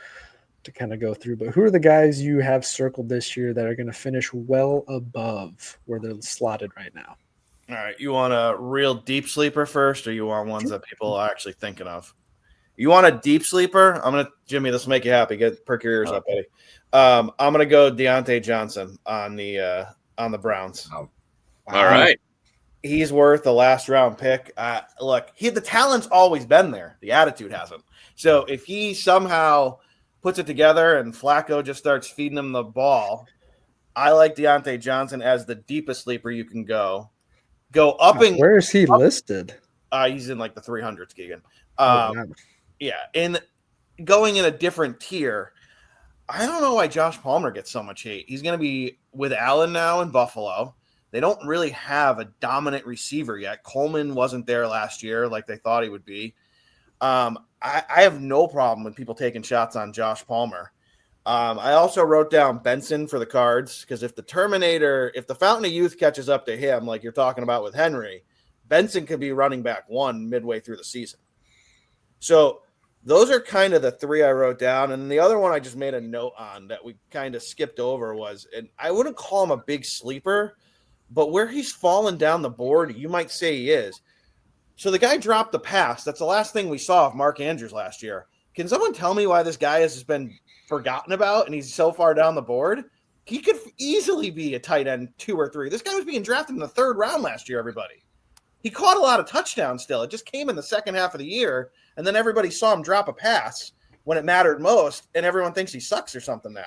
to kind of go through. But who are the guys you have circled this year that are going to finish well above where they're slotted right now? All right. You want a real deep sleeper first, or you want ones that people are actually thinking of? You want a deep sleeper? Jimmy, this will make you happy. Perk your ears up, buddy. I'm gonna go Deontay Johnson on the Browns. Wow. All right. He's worth a last round pick. Look, the talent's always been there. The attitude hasn't. So if he somehow puts it together and Flacco just starts feeding him the ball, I like Deontay Johnson as the deepest sleeper you can go. Where is he listed? He's in like the 300s, Keegan. Wow. Yeah, and going in a different tier, I don't know why Josh Palmer gets so much hate. He's going to be with Allen now in Buffalo. They don't really have a dominant receiver yet. Coleman wasn't there last year like they thought he would be. I have no problem with people taking shots on Josh Palmer. I also wrote down Benson for the Cards because if the Fountain of Youth catches up to him, like you're talking about with Henry, Benson could be running back 1 midway through the season. So those are kind of the 3 I wrote down. And the other one I just made a note on that we kind of skipped over was, and I wouldn't call him a big sleeper, but where he's fallen down the board, you might say he is. So the guy dropped the pass. That's the last thing we saw of Mark Andrews last year. Can someone tell me why this guy has just been forgotten about and he's so far down the board? He could easily be a tight end 2 or 3. This guy was being drafted in the 3rd round last year, everybody. He caught a lot of touchdowns still. It just came in the second half of the year, and then everybody saw him drop a pass when it mattered most, and everyone thinks he sucks or something now.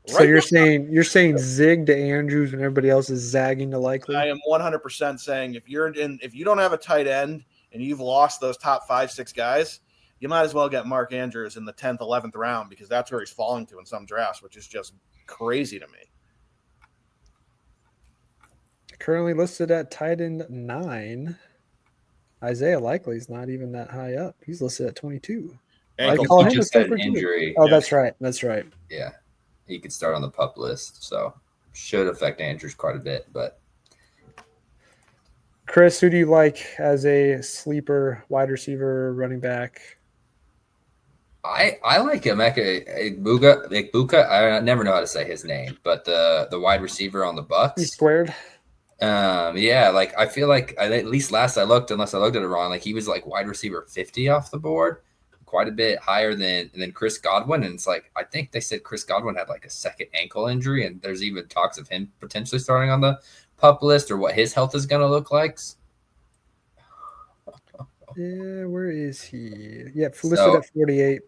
So you're saying zig to Andrews when everybody else is zagging to Likely? I am 100% saying if you don't have a tight end and you've lost those top 5-6 guys, you might as well get Mark Andrews in the 10th, 11th round because that's where he's falling to in some drafts, which is just crazy to me. Currently listed at tight end 9. Isaiah Likely's not even that high up. He's listed at 22. I call him a sleeper injury. Oh, that's right. That's right. Yeah, he could start on the PUP list, so should affect Andrews quite a bit. But Chris, who do you like as a sleeper wide receiver, running back? I like Emeka Egbuka. I never know how to say his name, but the wide receiver on the Bucks. He's squared. Yeah, like I feel like at least last I looked, unless I looked at it wrong, like he was like wide receiver 50 off the board, quite a bit higher than Chris Godwin. And it's like I think they said Chris Godwin had like a second ankle injury, and there's even talks of him potentially starting on the PUP list or what his health is going to look like. Yeah, where is he? Yeah, listed at 48.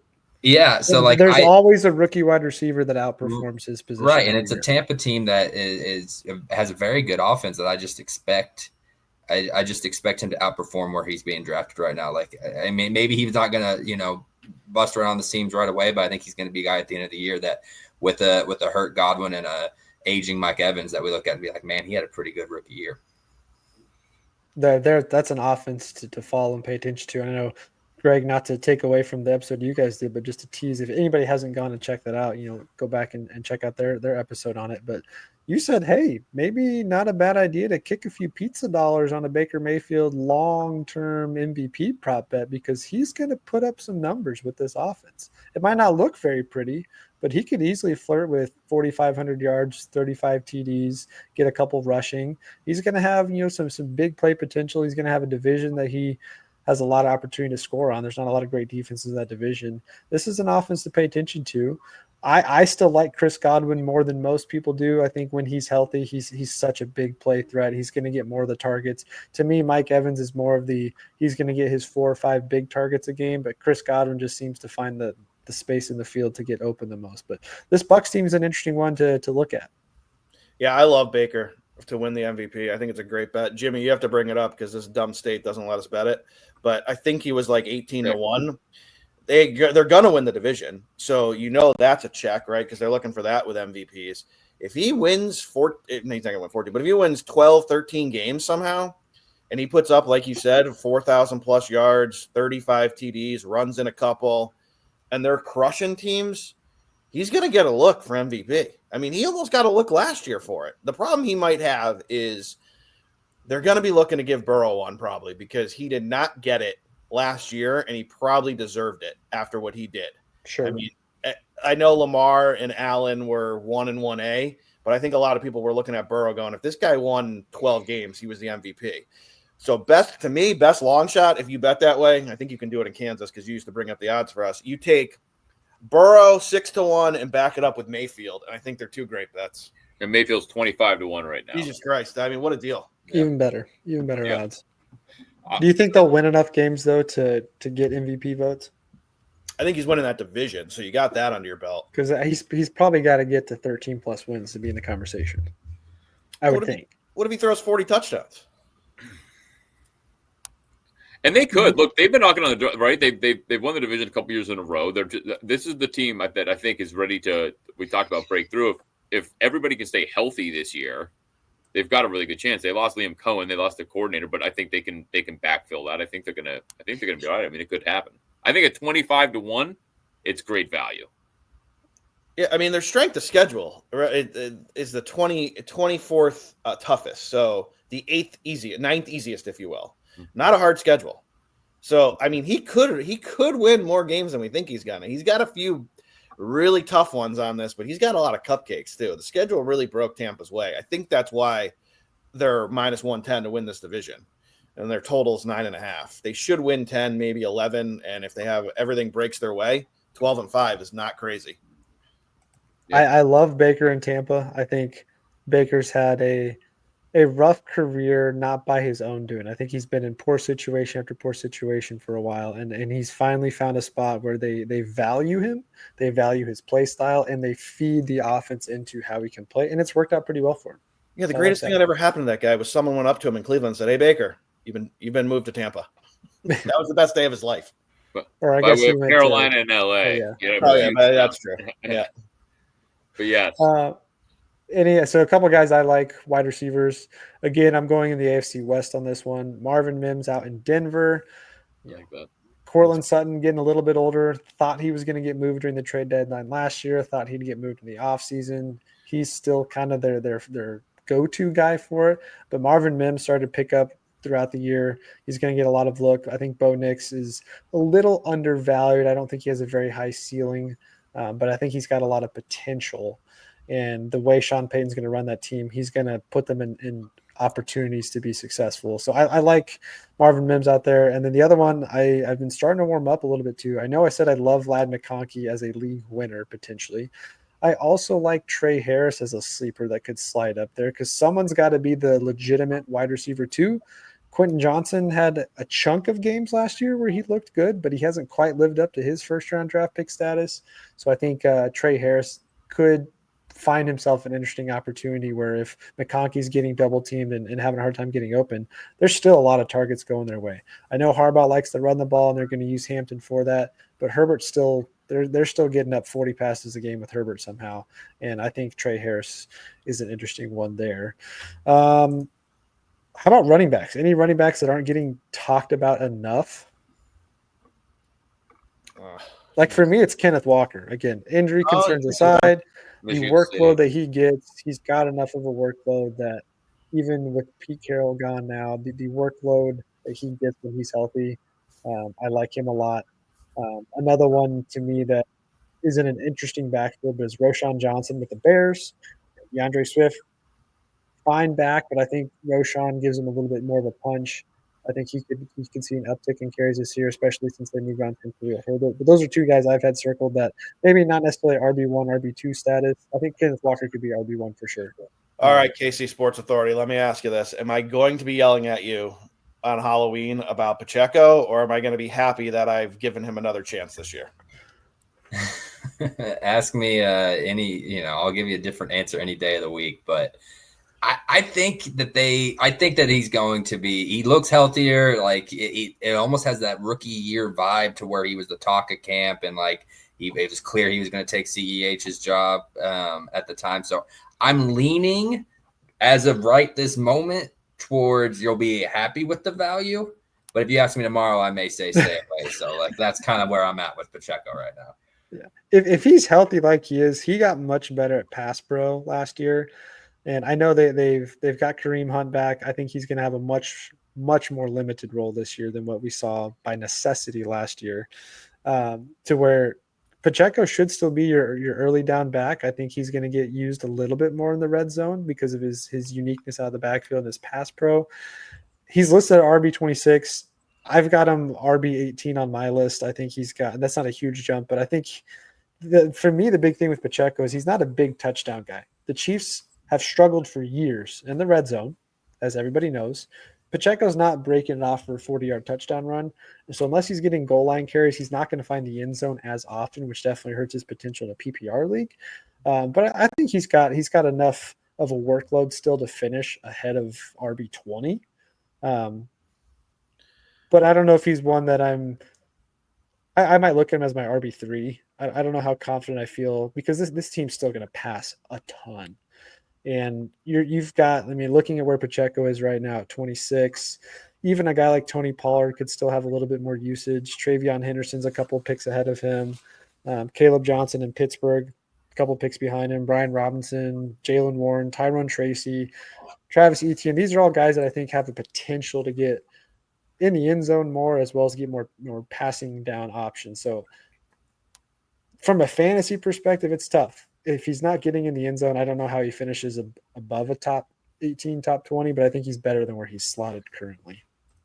Yeah, so like there's always a rookie wide receiver that outperforms his position, right? And it's a Tampa team that has a very good offense that I just expect. I just expect him to outperform where he's being drafted right now. Like, I mean, maybe he's not gonna bust around the seams right away, but I think he's gonna be a guy at the end of the year that with a hurt Godwin and a aging Mike Evans that we look at and be like, man, he had a pretty good rookie year. That's an offense to follow and pay attention to. I know. Greg, not to take away from the episode you guys did, but just to tease, if anybody hasn't gone and checked that out, go back and check out their episode on it. But you said, hey, maybe not a bad idea to kick a few pizza dollars on a Baker Mayfield long-term MVP prop bet because he's going to put up some numbers with this offense. It might not look very pretty, but he could easily flirt with 4,500 yards, 35 TDs, get a couple rushing. He's going to have, some big play potential. He's going to have a division that he has a lot of opportunity to score on. There's not a lot of great defenses in that division. This is an offense to pay attention to. I still like Chris Godwin more than most people do. I think when he's healthy, he's such a big play threat. He's going to get more of the targets. To me, Mike Evans is more of he's going to get his 4 or 5 big targets a game, but Chris Godwin just seems to find the space in the field to get open the most. But this Bucs team is an interesting one to look at. Yeah, I love Baker to win the MVP. I think it's a great bet. Jimmy, you have to bring it up because this dumb state doesn't let us bet it. But I think he was like 18-1. They're going to win the division. So that's a check, right? Because they're looking for that with MVPs. If he wins he's not going to win 14, but if he wins 12, 13 games somehow, and he puts up, like you said, 4,000 plus yards, 35 TDs, runs in a couple, and they're crushing teams, he's going to get a look for MVP. I mean, he almost got a look last year for it. The problem he might have is they're going to be looking to give Burrow one probably because he did not get it last year, and he probably deserved it after what he did. Sure. I mean, I know Lamar and Allen were 1 and 1A, but I think a lot of people were looking at Burrow going, if this guy won 12 games, he was the MVP. So best long shot, if you bet that way, I think you can do it in Kansas because you used to bring up the odds for us. You take Burrow 6-1 and back it up with Mayfield, and I think they're two great bets. And Mayfield's 25-1 right now. Jesus Christ. I mean, what a deal. Even better Yeah. odds. Do you think they'll win enough games though to get MVP votes? I think he's winning that division, so you got that under your belt. Because he's probably got to get to 13 plus wins to be in the conversation. I would think. What if he throws 40 touchdowns? And they could. Look, they've been knocking on the door, right? They've won the division a couple years in a row. This is the team that I think is ready to. We talked about breakthrough. If everybody can stay healthy this year, they've got a really good chance. They lost Liam Cohen, they lost their coordinator, but I think they can backfill that. I think they're gonna be all right. I mean, it could happen. I think at 25-1, it's great value. Yeah, I mean, their strength of schedule is the 24th toughest. So the 9th easiest, if you will. Not a hard schedule. So, I mean, he could win more games than we think he's gonna. He's got a few really tough ones on this, but he's got a lot of cupcakes too. The schedule really broke Tampa's way. I think that's why they're minus 110 to win this division. And their total is 9.5. They should win 10, maybe 11. And if they have everything breaks their way, 12-5 is not crazy. Yeah. I love Baker in Tampa. I think Baker's had a rough career, not by his own doing. I think he's been in poor situation after poor situation for a while. And he's finally found a spot where they value him, they value his play style, and they feed the offense into how he can play. And it's worked out pretty well for him. Yeah, the greatest thing that ever happened to that guy was someone went up to him in Cleveland and said, "Hey, Baker, you've been moved to Tampa." That was the best day of his life. Or I guess he went Carolina and LA. Oh, yeah. That's true. Yeah. But yeah. So a couple of guys I like, wide receivers. Again, I'm going in the AFC West on this one. Marvin Mims out in Denver. I like that. Cortland Sutton getting a little bit older. Thought he was going to get moved during the trade deadline last year. Thought he'd get moved in the offseason. He's still kind of their go-to guy for it. But Marvin Mims started to pick up throughout the year. He's going to get a lot of look. I think Bo Nix is a little undervalued. I don't think he has a very high ceiling, but I think he's got a lot of potential. And the way Sean Payton's going to run that team, he's going to put them in opportunities to be successful. So I like Marvin Mims out there. And then the other one, I've been starting to warm up a little bit too. I know I said I love Ladd McConkey as a league winner potentially. I also like Trey Harris as a sleeper that could slide up there because someone's got to be the legitimate wide receiver too. Quentin Johnson had a chunk of games last year where he looked good, but he hasn't quite lived up to his first-round draft pick status. So I think Trey Harris could find himself an interesting opportunity where if McConkey's getting double-teamed and having a hard time getting open, there's still a lot of targets going their way. I know Harbaugh likes to run the ball, and they're going to use Hampton for that, but Herbert's still – they're still getting up 40 passes a game with Herbert somehow, and I think Trey Harris is an interesting one there. How about running backs? Any running backs that aren't getting talked about enough? Like for me, it's Kenneth Walker. Again, injury concerns aside, the workload that he gets, he's got enough of a workload that even with Pete Carroll gone now, the workload that he gets when he's healthy, I like him a lot. Another one to me that isn't an interesting backfield is Roshan Johnson with the Bears. DeAndre Swift, fine back, but I think Roshan gives him a little bit more of a punch. I think he could see an uptick in carries this year, especially since they moved on from Khalil Herbert. But those are two guys I've had circled that maybe not necessarily RB1, RB2 status. I think Kenneth Walker could be RB1 for sure. All right, KC Sports Authority, let me ask you this. Am I going to be yelling at you on Halloween about Pacheco, or am I going to be happy that I've given him another chance this year? Ask me I'll give you a different answer any day of the week, but I think that he's going to be. He looks healthier. Like it almost has that rookie year vibe to where he was the talk of camp, and like it was clear he was going to take CEH's job at the time. So I'm leaning, as of right this moment, towards you'll be happy with the value. But if you ask me tomorrow, I may say stay away. So like that's kind of where I'm at with Pacheco right now. Yeah, if he's healthy like he is, he got much better at pass pro last year. And I know they've got Kareem Hunt back. I think he's going to have a much more limited role this year than what we saw by necessity last year, to where Pacheco should still be your early down back. I think he's going to get used a little bit more in the red zone because of his uniqueness out of the backfield and his pass pro. He's listed at RB26. I've got him RB18 on my list. I think that's not a huge jump, but I think for me, the big thing with Pacheco is he's not a big touchdown guy. The Chiefs have struggled for years in the red zone, as everybody knows. Pacheco's not breaking it off for a 40-yard touchdown run. So unless he's getting goal line carries, he's not going to find the end zone as often, which definitely hurts his potential in a PPR league. But I think he's got enough of a workload still to finish ahead of RB20. But I don't know if he's one that I might look at him as my RB3. I don't know how confident I feel because this team's still going to pass a ton. And you've got, looking at where Pacheco is right now at 26, even a guy like Tony Pollard could still have a little bit more usage. Travion Henderson's a couple of picks ahead of him. Caleb Johnson in Pittsburgh, a couple of picks behind him. Brian Robinson, Jalen Warren, Tyrone Tracy, Travis Etienne. These are all guys that I think have the potential to get in the end zone more, as well as get more passing down options. So from a fantasy perspective, it's tough. If he's not getting in the end zone, I don't know how he finishes above a top 18, top 20, but I think he's better than where he's slotted currently.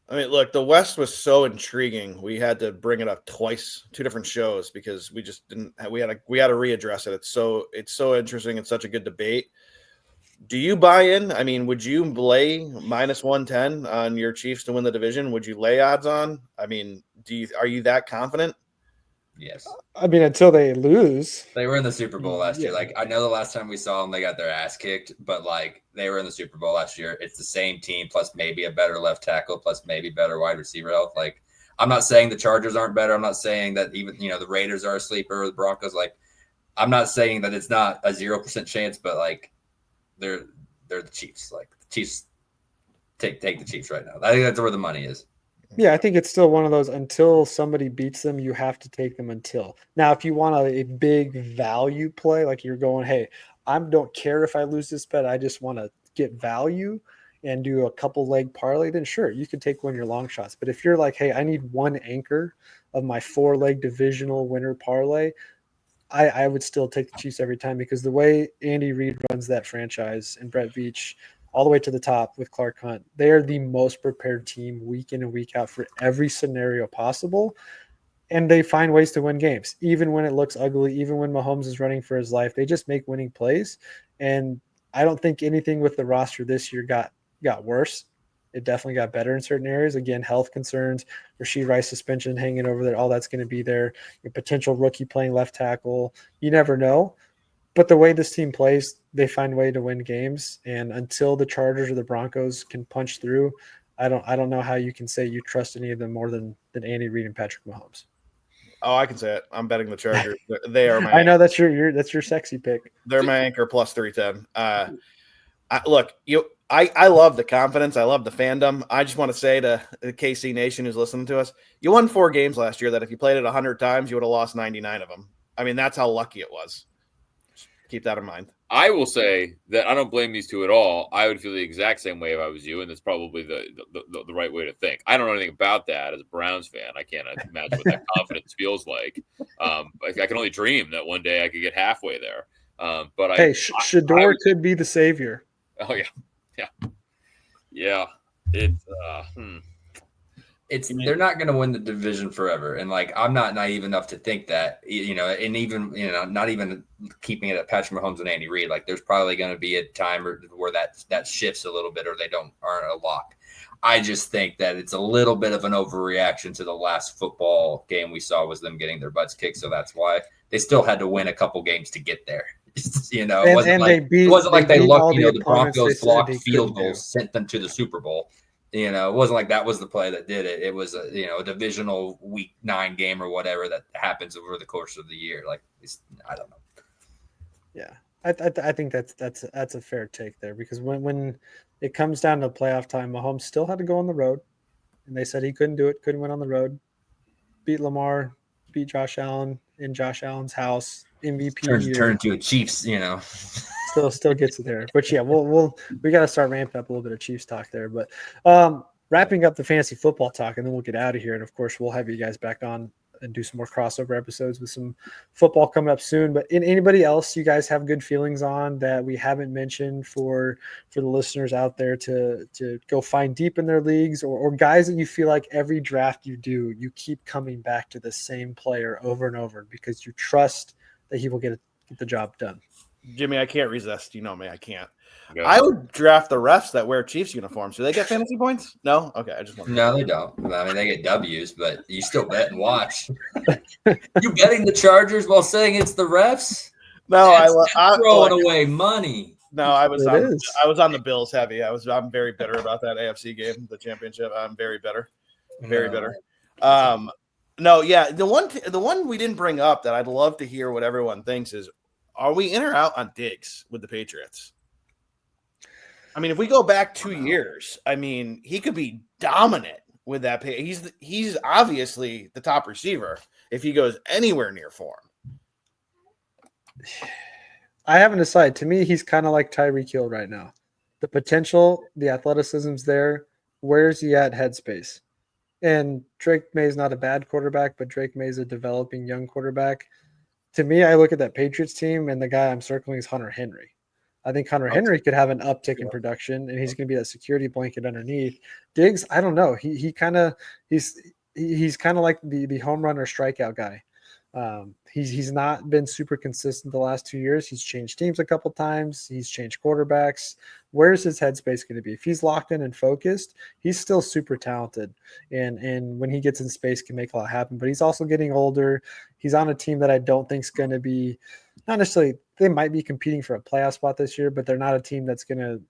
Look, the West was so intriguing. We had to bring it up twice, 2 different shows, because we just didn't. We had to readdress it. It's so interesting. It's such a good debate. Do you buy in? Would you lay minus 110 on your Chiefs to win the division? Would you lay odds on? Are you that confident? Yes. Until they lose. They were in the Super Bowl last year. I know the last time we saw them, they got their ass kicked, but they were in the Super Bowl last year. It's the same team plus maybe a better left tackle plus maybe better wide receiver health. I'm not saying the Chargers aren't better. I'm not saying that even, the Raiders are a sleeper or the Broncos. I'm not saying that it's not a 0% chance, but they're the Chiefs. The Chiefs take the Chiefs right now. I think that's where the money is. Yeah, I think it's still one of those until somebody beats them, you have to take them until. Now, if you want a big value play, like you're going, hey, I don't care if I lose this bet, I just want to get value and do a couple leg parlay, then sure, you could take one of your long shots. But if you're like, hey, I need one anchor of my 4-leg divisional winner parlay, I would still take the Chiefs every time because the way Andy Reid runs that franchise and Brett Veach all the way to the top with Clark Hunt, they are the most prepared team week in and week out for every scenario possible. And they find ways to win games, even when it looks ugly, even when Mahomes is running for his life. They just make winning plays. And I don't think anything with the roster this year got worse. It definitely got better in certain areas. Again, health concerns, Rashee Rice suspension hanging over there, all that's going to be there. Your potential rookie playing left tackle. You never know. But the way this team plays, they find a way to win games. And until the Chargers or the Broncos can punch through, I don't know how you can say you trust any of them more than Andy Reid and Patrick Mahomes. Oh, I can say it. I'm betting the Chargers. They are my. I know that's your sexy pick. They're my anchor plus 310. I love the confidence. I love the fandom. I just want to say to the KC Nation who's listening to us, you won 4 games last year that if you played it 100 times, you would have lost 99 of them. That's how lucky it was. Keep that in mind. I will say that I don't blame these two at all. I would feel the exact same way if I was you, and that's probably the right way to think. I don't know anything about that as a Browns fan. I can't imagine what that confidence feels like. I can only dream that one day I could get halfway there. But Shador could be the savior. Oh yeah. It's they're not going to win the division forever, and I'm not naive enough to think that and even not even keeping it at Patrick Mahomes and Andy Reid. There's probably going to be a time where that shifts a little bit, or they aren't a lock. I just think that it's a little bit of an overreaction to the last football game we saw was them getting their butts kicked, so that's why they still had to win a couple games to get there. It wasn't like they lucked. The Broncos blocked field goals, sent them to the Super Bowl. It wasn't like that was the play that did it. It was a divisional week 9 game or whatever that happens over the course of the year. I don't know. Yeah, I think that's a fair take there because when it comes down to playoff time, Mahomes still had to go on the road, and they said he couldn't do it, couldn't win on the road. Beat Lamar, beat Josh Allen in Josh Allen's house, MVP. Turn into a Chiefs, Still gets it there, but yeah, we got to start ramping up a little bit of Chiefs talk there. But wrapping up the fantasy football talk, and then we'll get out of here. And of course, we'll have you guys back on and do some more crossover episodes with some football coming up soon. But anybody else you guys have good feelings on that we haven't mentioned for the listeners out there to go find deep in their leagues, or guys that you feel like every draft you do, you keep coming back to the same player over and over because you trust that he will get the job done? Jimmy, I can't resist. You know me. I can't. Go. I would draft the refs that wear Chiefs uniforms. Do they get fantasy points? No? Okay. I just want No, they don't. I mean, they get W's, but you still bet and watch. You betting the Chargers while saying it's the refs? No, That's throwing away money. No, I was It is. on the Bills heavy. I'm very bitter about that AFC game, the championship. I'm very bitter. Very bitter. No, yeah. The one we didn't bring up that I'd love to hear what everyone thinks is, are we in or out on Diggs with the Patriots? I mean, if we go back 2 years, I mean, he could be dominant with that. He's obviously the top receiver if he goes anywhere near form. I haven't decided. To me, he's kind of like Tyreek Hill right now. The potential, the athleticism's there. Where's he at headspace? And Drake May is not a bad quarterback, but Drake May is a developing young quarterback. To me, I look at that Patriots team, and the guy I'm circling is Hunter Henry. I think Hunter Henry could have an uptick in production, and he's going to be that security blanket underneath. Diggs, I don't know. He's kind of like the home run or strikeout guy. He's not been super consistent the last 2 years. He's changed teams a couple times. He's changed quarterbacks. Where's his headspace going to be? If he's locked in and focused, he's still super talented. And when he gets in space, can make a lot happen. But he's also getting older. He's on a team that I don't think is going to be not necessarily. They might be competing for a playoff spot this year, but they're not a team that's going to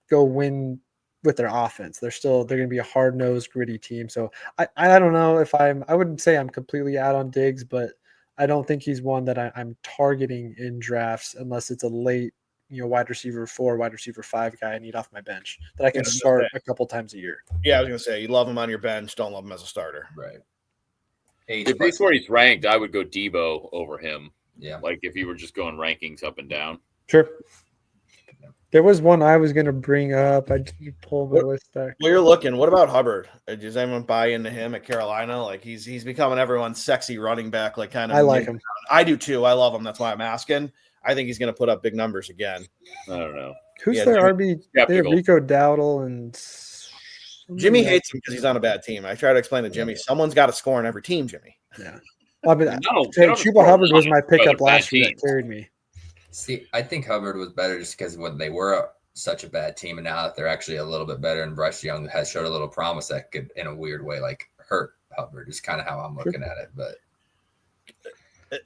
go win with their offense. They're going to be a hard-nosed, gritty team. So I don't know if I wouldn't say I'm completely out on Diggs, but I don't think he's one that I'm targeting in drafts unless it's a late, wide receiver 4, wide receiver 5 guy I need off my bench that I can start a couple times a year. Yeah, I was going to say, you love him on your bench, don't love him as a starter. Right. If he's where he's ranked, I would go Debo over him. Yeah. Like if you were just going rankings up and down. Sure. There was one I was going to bring up. I did pull my list back. Well, you're looking. What about Hubbard? Does anyone buy into him at Carolina? Like he's becoming everyone's sexy running back. Like kind of. I like him. I do too. I love him. That's why I'm asking. I think he's going to put up big numbers again. I don't know. Who's their RB? They have Rico Dowdle and Jimmy hates him because he's on a bad team. I try to explain to Jimmy, someone's got to score on every team, Jimmy. Yeah. I mean, Chuba Hubbard was my pickup last year that carried me. See, I think Hubbard was better just because when they were such a bad team, and now that they're actually a little bit better, and Bryce Young has showed a little promise that could, in a weird way, like hurt Hubbard. Is kind of how I'm looking at it. But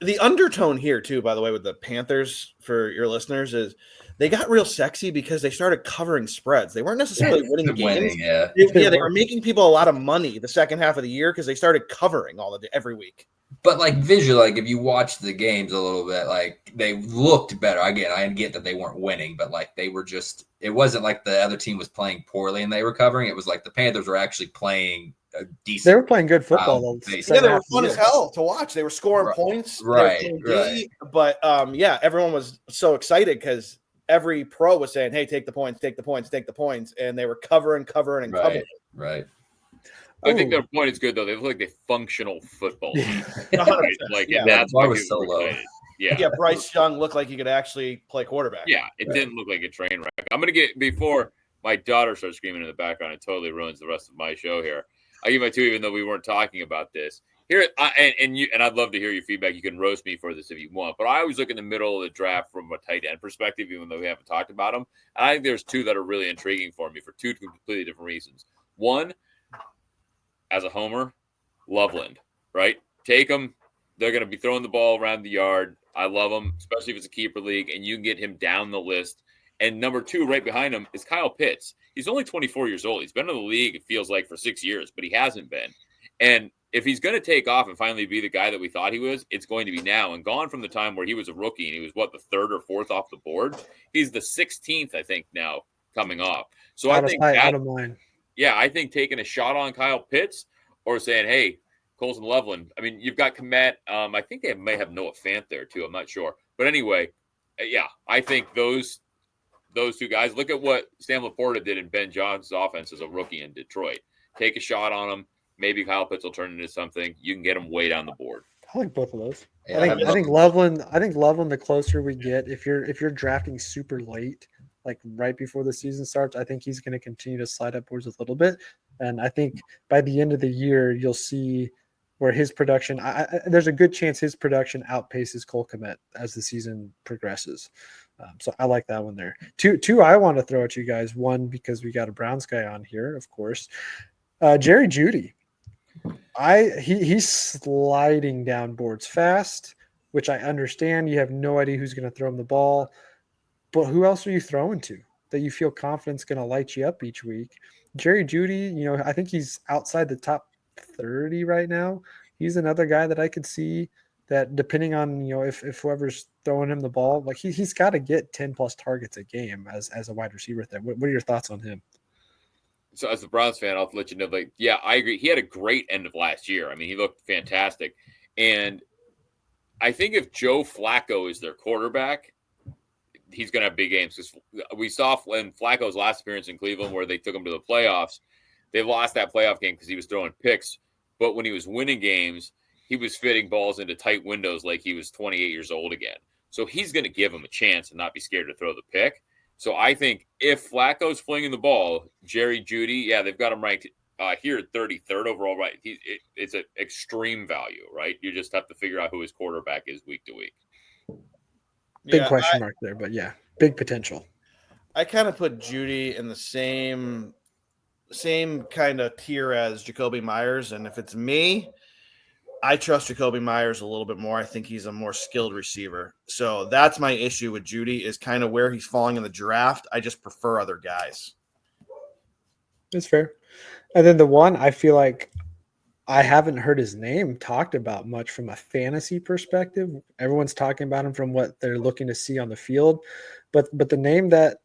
the undertone here, too, by the way, with the Panthers for your listeners, is they got real sexy because they started covering spreads. They weren't necessarily winning games. They were making people a lot of money the second half of the year because they started covering every week. But like visually, like if you watch the games a little bit, like they looked better. Again, I get that they weren't winning, but like they were just, it wasn't like the other team was playing poorly and they were covering. It was like the Panthers were actually playing a decent. They were playing good football. Yeah, they were fun as hell to watch. They were scoring points. Right. But everyone was so excited because every pro was saying, hey, take the points, take the points, take the points. And they were covering. Right. I think their point is good though. They look like a functional football team. That's why was so low. Yeah, Bryce Young looked like he could actually play quarterback. Yeah, it didn't look like a train wreck. I'm gonna get, before my daughter starts screaming in the background, it totally ruins the rest of my show here. I give my two, even though we weren't talking about this. Here, and I'd love to hear your feedback. You can roast me for this if you want, but I always look in the middle of the draft from a tight end perspective, even though we haven't talked about them. And I think there's two that are really intriguing for me for two completely different reasons. One, as a homer, Loveland, right? Take him. They're going to be throwing the ball around the yard. I love him, especially if it's a keeper league, and you can get him down the list. And number two, right behind him, is Kyle Pitts. He's only 24 years old. He's been in the league, it feels like, for 6 years, but he hasn't been. And if he's going to take off and finally be the guy that we thought he was, it's going to be now. And gone from the time where he was a rookie and he was, the third or fourth off the board? He's the 16th, I think, now coming off. So I think out of line. Yeah, I think taking a shot on Kyle Pitts or saying, hey, Colson Loveland. I mean, you've got Komet. I think they may have Noah Fant there too. I'm not sure. But anyway, I think those two guys, look at what Stan Laporta did in Ben Johnson's offense as a rookie in Detroit. Take a shot on him. Maybe Kyle Pitts will turn into something. You can get him way down the board. I like both of those. Yeah, I think Loveland. I think Loveland. The closer we get, if you're drafting super late, like right before the season starts, I think he's going to continue to slide upwards a little bit. And I think by the end of the year, you'll see where his production. There's a good chance his production outpaces Cole Kmet as the season progresses. So I like that one there. Two, I want to throw at you guys. One, because we got a Browns guy on here, of course. Jerry Jeudy. He's sliding down boards fast, which I understand. You have no idea who's going to throw him the ball, but who else are you throwing to that you feel confident's going to light you up each week? Jerry Jeudy, I think he's outside the top 30 right now. He's another guy that I could see that, depending on if whoever's throwing him the ball, like he's got to get 10 plus targets a game as a wide receiver there. What are your thoughts on him? So as a Browns fan, I'll let you know, yeah, I agree. He had a great end of last year. I mean, he looked fantastic. And I think if Joe Flacco is their quarterback, he's going to have big games. Because we saw in Flacco's last appearance in Cleveland where they took him to the playoffs, they lost that playoff game because he was throwing picks. But when he was winning games, he was fitting balls into tight windows like he was 28 years old again. So he's going to give him a chance and not be scared to throw the pick. So I think if Flacco's flinging the ball, Jerry Jeudy, yeah, they've got him ranked here at 33rd overall, right? It's an extreme value, right? You just have to figure out who his quarterback is week to week. Big question mark there, but yeah, big potential. I kind of put Jeudy in the same kind of tier as Jacoby Myers, and if it's me, I trust Jacoby Myers a little bit more. I think he's a more skilled receiver. So that's my issue with Jeudy, is kind of where he's falling in the draft. I just prefer other guys. That's fair. And then the one I feel like I haven't heard his name talked about much from a fantasy perspective. Everyone's talking about him from what they're looking to see on the field. But the name that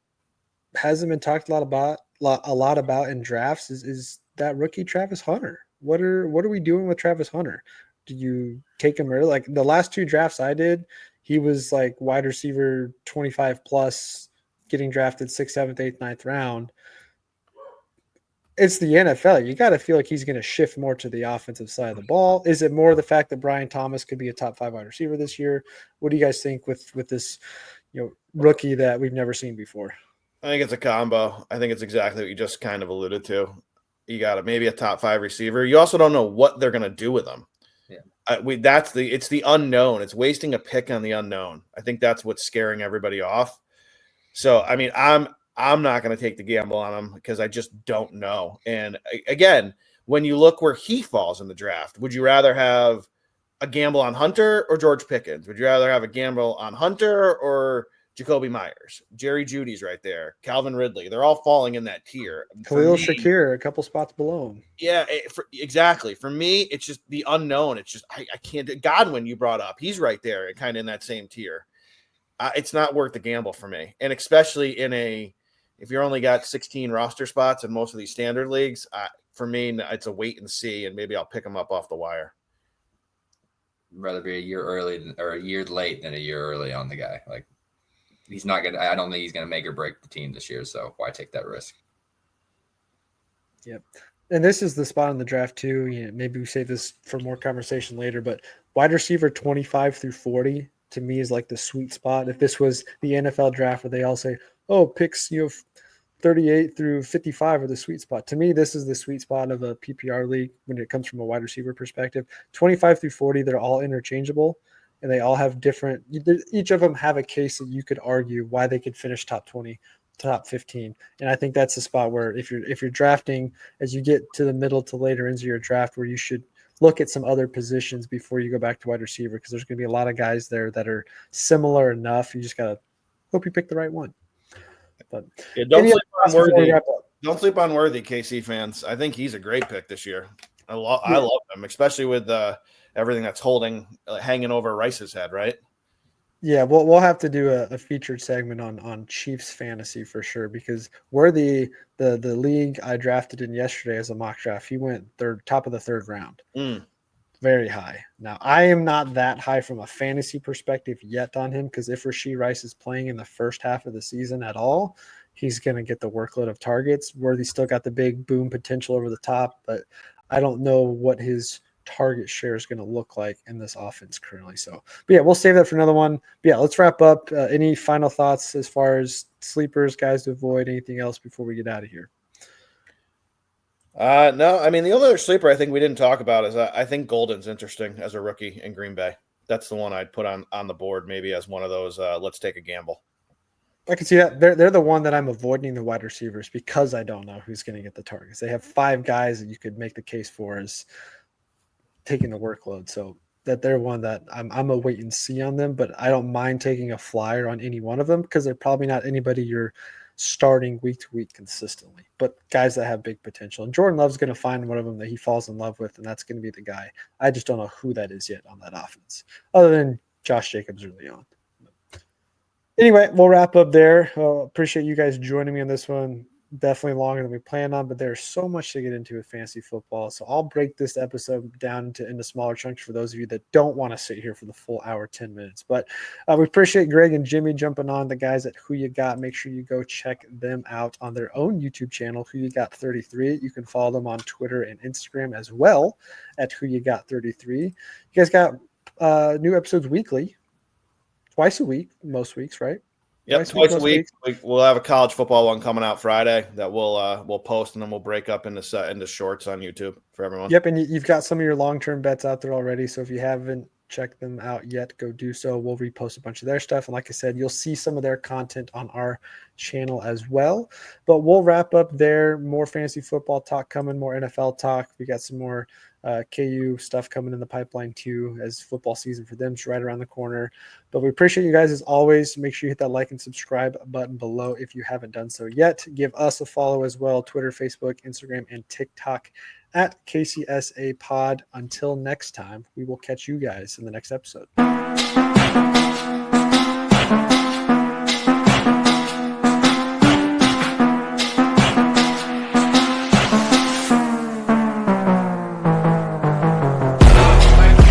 hasn't been talked a lot about in drafts is that rookie Travis Hunter. What are we doing with Travis Hunter? Do you take him early? Like the last two drafts I did, he was like wide receiver 25 plus, getting drafted 6th, 7th, 8th, 9th round. It's the NFL. You got to feel like he's going to shift more to the offensive side of the ball. Is it more the fact that Brian Thomas could be a top 5 wide receiver this year? What do you guys think with this, rookie that we've never seen before? I think it's a combo. I think it's exactly what you just kind of alluded to. You got maybe a top 5 receiver. You also don't know what they're going to do with them. Yeah, it's the unknown. It's wasting a pick on the unknown. I think that's what's scaring everybody off. So I mean, I'm not going to take the gamble on him because I just don't know. And again, when you look where he falls in the draft, would you rather have a gamble on Hunter or George Pickens? Would you rather have a gamble on Hunter or Jacoby Myers? Jerry Jeudy's right there. Calvin Ridley. They're all falling in that tier. Khalil Shakir, a couple spots below him. Yeah, exactly. For me, it's just the unknown. It's just I can't. Godwin, you brought up. He's right there, kind of in that same tier. It's not worth the gamble for me. And especially if you're only got 16 roster spots in most of these standard leagues, for me, it's a wait and see, and maybe I'll pick them up off the wire. I'd rather be a year early or a year late than a year early on the guy. Like, he's not going to – I don't think he's going to make or break the team this year, so why take that risk? Yep. And this is the spot in the draft too. Maybe we save this for more conversation later, but wide receiver 25 through 40 to me is like the sweet spot. If this was the NFL draft where they all say, oh, picks 38 through 55 are the sweet spot. To me, this is the sweet spot of a PPR league when it comes from a wide receiver perspective. 25 through 40, they're all interchangeable, and they all have different – each of them have a case that you could argue why they could finish top 20, top 15. And I think that's the spot where if you're drafting as you get to the middle to later into your draft, where you should look at some other positions before you go back to wide receiver, because there's going to be a lot of guys there that are similar enough. You just got to hope you pick the right one. But yeah, don't sleep on Worthy, KC fans. I think he's a great pick this year. I love him, especially with everything that's hanging over Rice's head, right? Yeah, we'll have to do a featured segment on Chiefs fantasy for sure, because Worthy, the league I drafted in yesterday as a mock draft, he went top of the 3rd round. Very high. Now, I am not that high from a fantasy perspective yet on him, because if Rashee Rice is playing in the first half of the season at all, he's going to get the workload of targets. Worthy still got the big boom potential over the top, but I don't know what his target share is going to look like in this offense currently. So, but yeah, we'll save that for another one. But yeah, let's wrap up. Any final thoughts as far as sleepers, guys to avoid, anything else before we get out of here? No, I mean, the only other sleeper I think we didn't talk about is I think Golden's interesting as a rookie in Green Bay. That's the one I'd put on the board maybe as one of those let's take a gamble. I can see that they're the one that I'm avoiding the wide receivers because I don't know who's going to get the targets. They have 5 guys that you could make the case for as taking the workload. So that they're one that I'm a wait and see on them, but I don't mind taking a flyer on any one of them because they're probably not anybody you're starting week to week consistently, but guys that have big potential. And Jordan Love's going to find one of them that he falls in love with, and that's going to be the guy. I just don't know who that is yet on that offense, other than Josh Jacobs early on. Anyway, we'll wrap up there. Appreciate you guys joining me on this one. Definitely longer than we planned on, but there's so much to get into with fantasy football. So I'll break this episode down into smaller chunks for those of you that don't want to sit here for the full hour, 10 minutes. But we appreciate Greg and Jimmy jumping on, the guys at Who You Got. Make sure you go check them out on their own YouTube channel, Who You Got 33. You can follow them on Twitter and Instagram as well at Who You Got 33. You guys got new episodes weekly, twice a week, most weeks, right? Yep, twice a week. We'll have a college football one coming out Friday that we'll post, and then we'll break up into shorts on YouTube for everyone. Yep, and you've got some of your long-term bets out there already, so if you haven't checked them out yet, go do so. We'll repost a bunch of their stuff, and like I said, you'll see some of their content on our channel as well. But we'll wrap up there. More fantasy football talk coming, more NFL talk. We got some more KU stuff coming in the pipeline too, as football season for them is right around the corner. But we appreciate you guys as always. Make sure you hit that like and subscribe button below if you haven't done so yet. Give us a follow as well, Twitter, Facebook, Instagram, and TikTok at KCSA Pod. Until next time, we will catch you guys in the next episode.